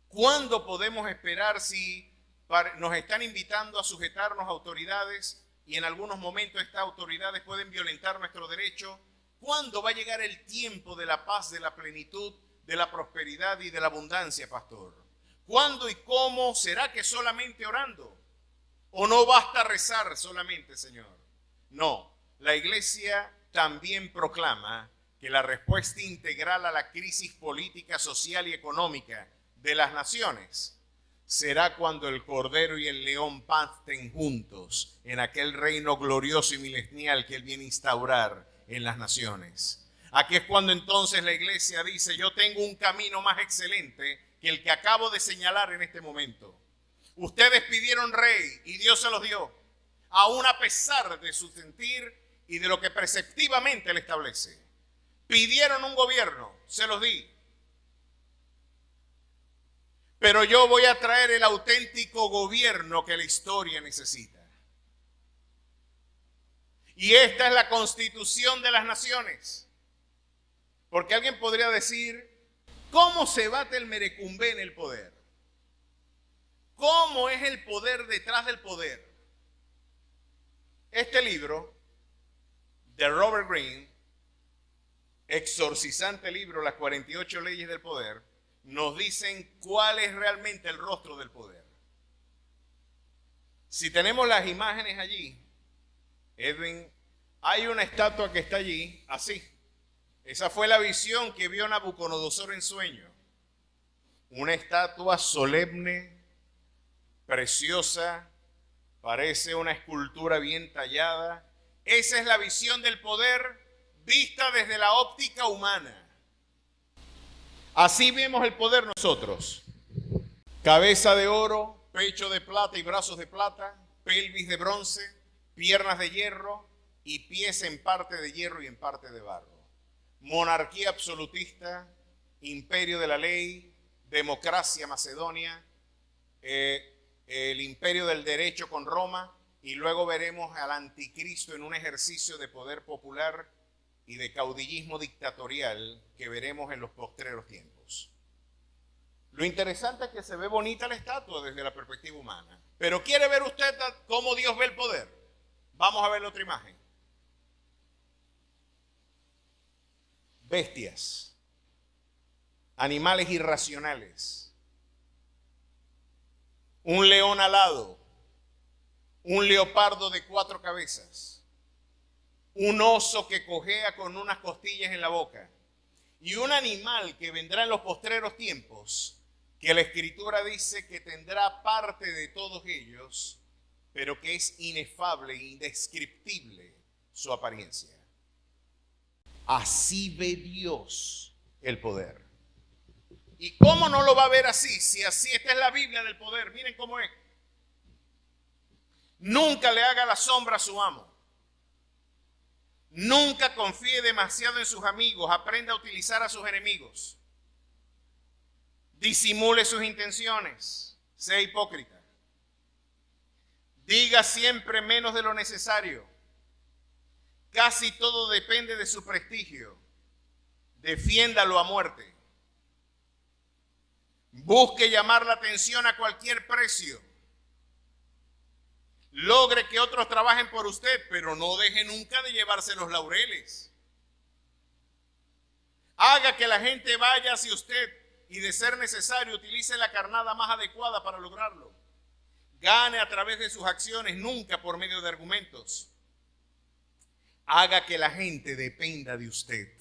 ¿Cuándo podemos esperar si nos están invitando a sujetarnos a autoridades y en algunos momentos estas autoridades pueden violentar nuestro derecho? ¿Cuándo va a llegar el tiempo de la paz, de la plenitud, de la prosperidad y de la abundancia, pastor? ¿Cuándo y cómo? ¿Será que solamente orando? ¿O no basta rezar solamente, Señor? No, la iglesia también proclama que la respuesta integral a la crisis política, social y económica de las naciones será cuando el Cordero y el León pasten juntos en aquel reino glorioso y milenial que Él viene a instaurar en las naciones. Aquí es cuando entonces la iglesia dice: yo tengo un camino más excelente que el que acabo de señalar en este momento. Ustedes pidieron rey y Dios se los dio, aún a pesar de su sentir y de lo que preceptivamente Él establece. Pidieron un gobierno, se los di. pero yo voy a traer el auténtico gobierno que la historia necesita. Y esta es la constitución de las naciones. Porque alguien podría decir, ¿cómo se bate el merecumbe en el poder? ¿Cómo es el poder detrás del poder? Este libro de Robert Greene, exorcizante libro, Las 48 leyes del poder, nos dicen cuál es realmente el rostro del poder. Si tenemos las imágenes allí, Edwin, hay una estatua que está allí, así. Esa fue la visión que vio Nabucodonosor en sueño. Una estatua solemne, preciosa, parece una escultura bien tallada. Esa es la visión del poder vista desde la óptica humana. Así vemos el poder nosotros. Cabeza de oro, pecho de plata y brazos de plata, pelvis de bronce, piernas de hierro y pies en parte de hierro y en parte de barro. Monarquía absolutista, imperio de la ley, democracia macedonia, el imperio del derecho con Roma, y luego veremos al anticristo en un ejercicio de poder popular y de caudillismo dictatorial que veremos en los postreros tiempos. Lo interesante es que se ve bonita la estatua desde la perspectiva humana. Pero ¿quiere ver usted cómo Dios ve el poder? Vamos a ver la otra imagen. Bestias, animales irracionales, un león alado, un leopardo de 4 cabezas, un oso que cojea con unas costillas en la boca y un animal que vendrá en los postreros tiempos, que la Escritura dice que tendrá parte de todos ellos, pero que es inefable e indescriptible su apariencia. Así ve Dios el poder. ¿Y cómo no lo va a ver así? Si así, esta es la Biblia del poder. Miren cómo es. Nunca le haga la sombra a su amo. Nunca confíe demasiado en sus amigos. Aprenda a utilizar a sus enemigos. Disimule sus intenciones. Sea hipócrita. Diga siempre menos de lo necesario. Casi todo depende de su prestigio. Defiéndalo a muerte. Busque llamar la atención a cualquier precio. Logre que otros trabajen por usted, pero no deje nunca de llevarse los laureles. Haga que la gente vaya hacia usted y, de ser necesario, utilice la carnada más adecuada para lograrlo. Gane a través de sus acciones, nunca por medio de argumentos. Haga que la gente dependa de usted.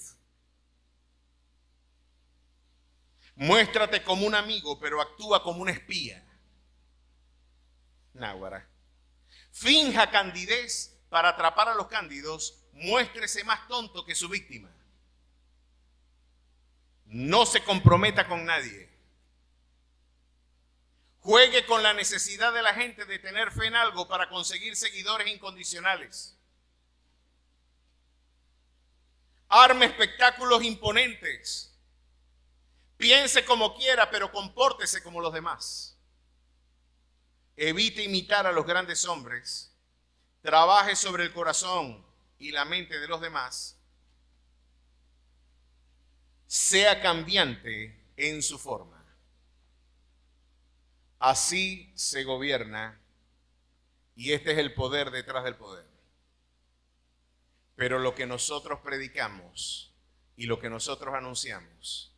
Muéstrate como un amigo, pero actúa como un espía. Náguara. Finja candidez para atrapar a los cándidos. Muéstrese más tonto que su víctima. No se comprometa con nadie. Juegue con la necesidad de la gente de tener fe en algo para conseguir seguidores incondicionales. Arme espectáculos imponentes. Piense como quiera, pero compórtese como los demás. Evite imitar a los grandes hombres. Trabaje sobre el corazón y la mente de los demás. Sea cambiante en su forma. Así se gobierna, y este es el poder detrás del poder. Pero lo que nosotros predicamos y lo que nosotros anunciamos,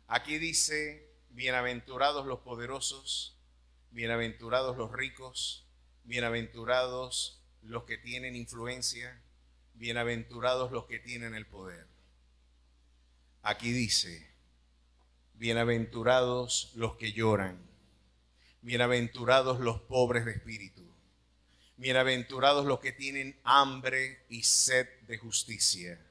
aquí dice, bienaventurados los poderosos, bienaventurados los ricos, bienaventurados los que tienen influencia, bienaventurados los que tienen el poder. Aquí dice, bienaventurados los que lloran, bienaventurados los pobres de espíritu, bienaventurados los que tienen hambre y sed de justicia.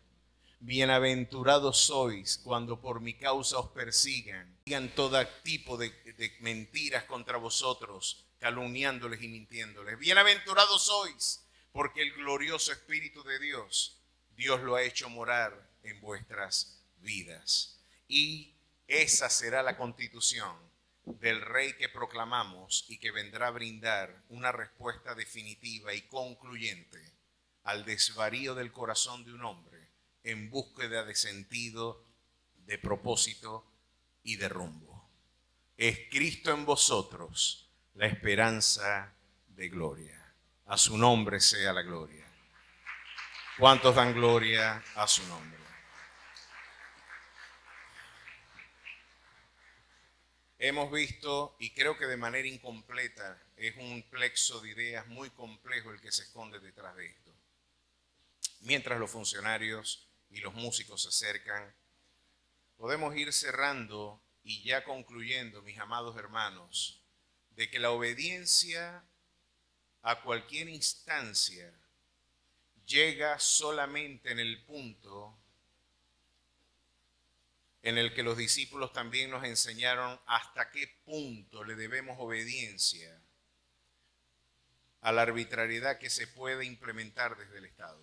Bienaventurados sois cuando por mi causa os persigan, digan todo tipo de mentiras contra vosotros, calumniándoles y mintiéndoles. Bienaventurados sois porque el glorioso Espíritu de Dios, Dios lo ha hecho morar en vuestras vidas. Y esa será la constitución, del Rey que proclamamos y que vendrá a brindar una respuesta definitiva y concluyente al desvarío del corazón de un hombre en búsqueda de sentido, de propósito y de rumbo. Es Cristo en vosotros, la esperanza de gloria. A su nombre sea la gloria. ¿Cuántos dan gloria a su nombre? Hemos visto, y creo que de manera incompleta, es un plexo de ideas muy complejo el que se esconde detrás de esto. Mientras los funcionarios y los músicos se acercan, podemos ir cerrando y ya concluyendo, mis amados hermanos, de que la obediencia a cualquier instancia llega solamente en el punto en el que los discípulos también nos enseñaron hasta qué punto le debemos obediencia a la arbitrariedad que se puede implementar desde el Estado.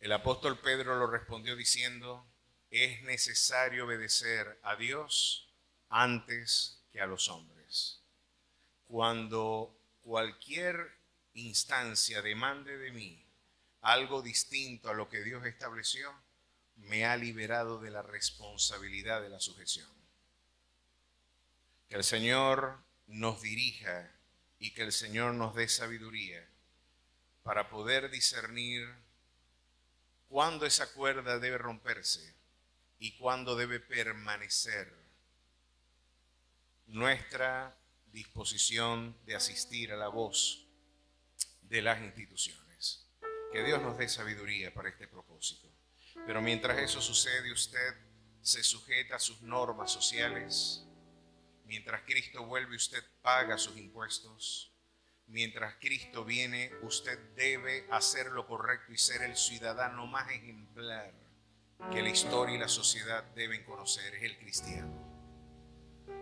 El apóstol Pedro lo respondió diciendo: es necesario obedecer a Dios antes que a los hombres. Cuando cualquier instancia demande de mí algo distinto a lo que Dios estableció, me ha liberado de la responsabilidad de la sujeción. Que el Señor nos dirija y que el Señor nos dé sabiduría para poder discernir cuándo esa cuerda debe romperse y cuándo debe permanecer nuestra disposición de asistir a la voz de las instituciones. Que Dios nos dé sabiduría para este propósito. Pero mientras eso sucede, usted se sujeta a sus normas sociales. Mientras Cristo vuelve, usted paga sus impuestos. Mientras Cristo viene, usted debe hacer lo correcto y ser el ciudadano más ejemplar que la historia y la sociedad deben conocer. Es el cristiano.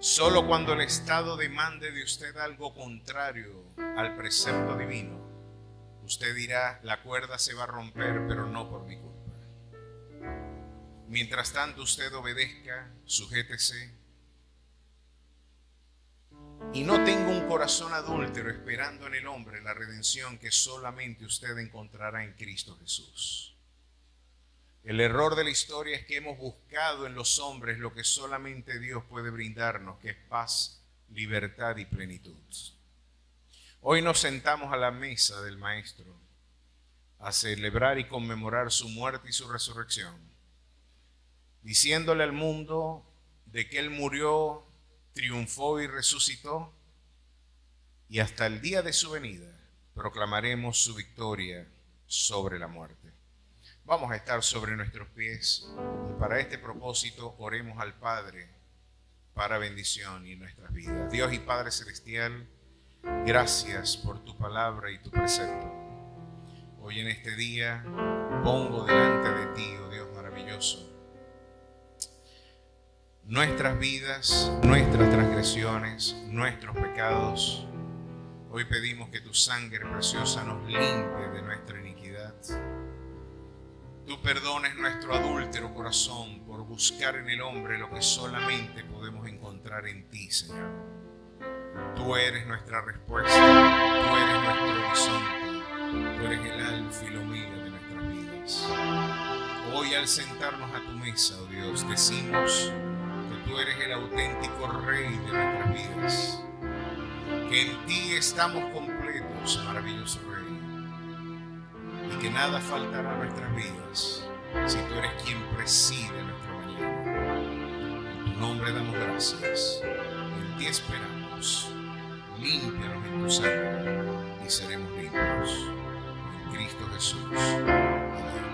Solo cuando el Estado demande de usted algo contrario al precepto divino, usted dirá: la cuerda se va a romper, pero no por mi culpa. Mientras tanto, usted obedezca, sujétese y no tenga un corazón adúltero esperando en el hombre la redención que solamente usted encontrará en Cristo Jesús. El error de la historia es que hemos buscado en los hombres lo que solamente Dios puede brindarnos, que es paz, libertad y plenitud. Hoy nos sentamos a la mesa del Maestro a celebrar y conmemorar su muerte y su resurrección, diciéndole al mundo de que Él murió, triunfó y resucitó, y hasta el día de su venida proclamaremos su victoria sobre la muerte. Vamos a estar sobre nuestros pies y para este propósito oremos al Padre para bendición en nuestras vidas. Dios y Padre Celestial, gracias por tu palabra y tu precepto. Hoy en este día pongo delante de ti, oh Dios maravilloso, nuestras vidas, nuestras transgresiones, nuestros pecados. Hoy pedimos que tu sangre preciosa nos limpie de nuestra iniquidad. Tú perdones nuestro adúltero corazón por buscar en el hombre lo que solamente podemos encontrar en ti, Señor. Tú eres nuestra respuesta, tú eres nuestro horizonte, tú eres el alfa y el omega de nuestras vidas. Hoy al sentarnos a tu mesa, oh Dios, decimos que tú eres el auténtico Rey de nuestras vidas, que en ti estamos completos, maravilloso Rey, y que nada faltará a nuestras vidas si tú eres quien preside nuestra mañana. En tu nombre damos gracias, en ti esperamos. Límpianos en tu sangre y seremos limpios. En Cristo Jesús. Amén.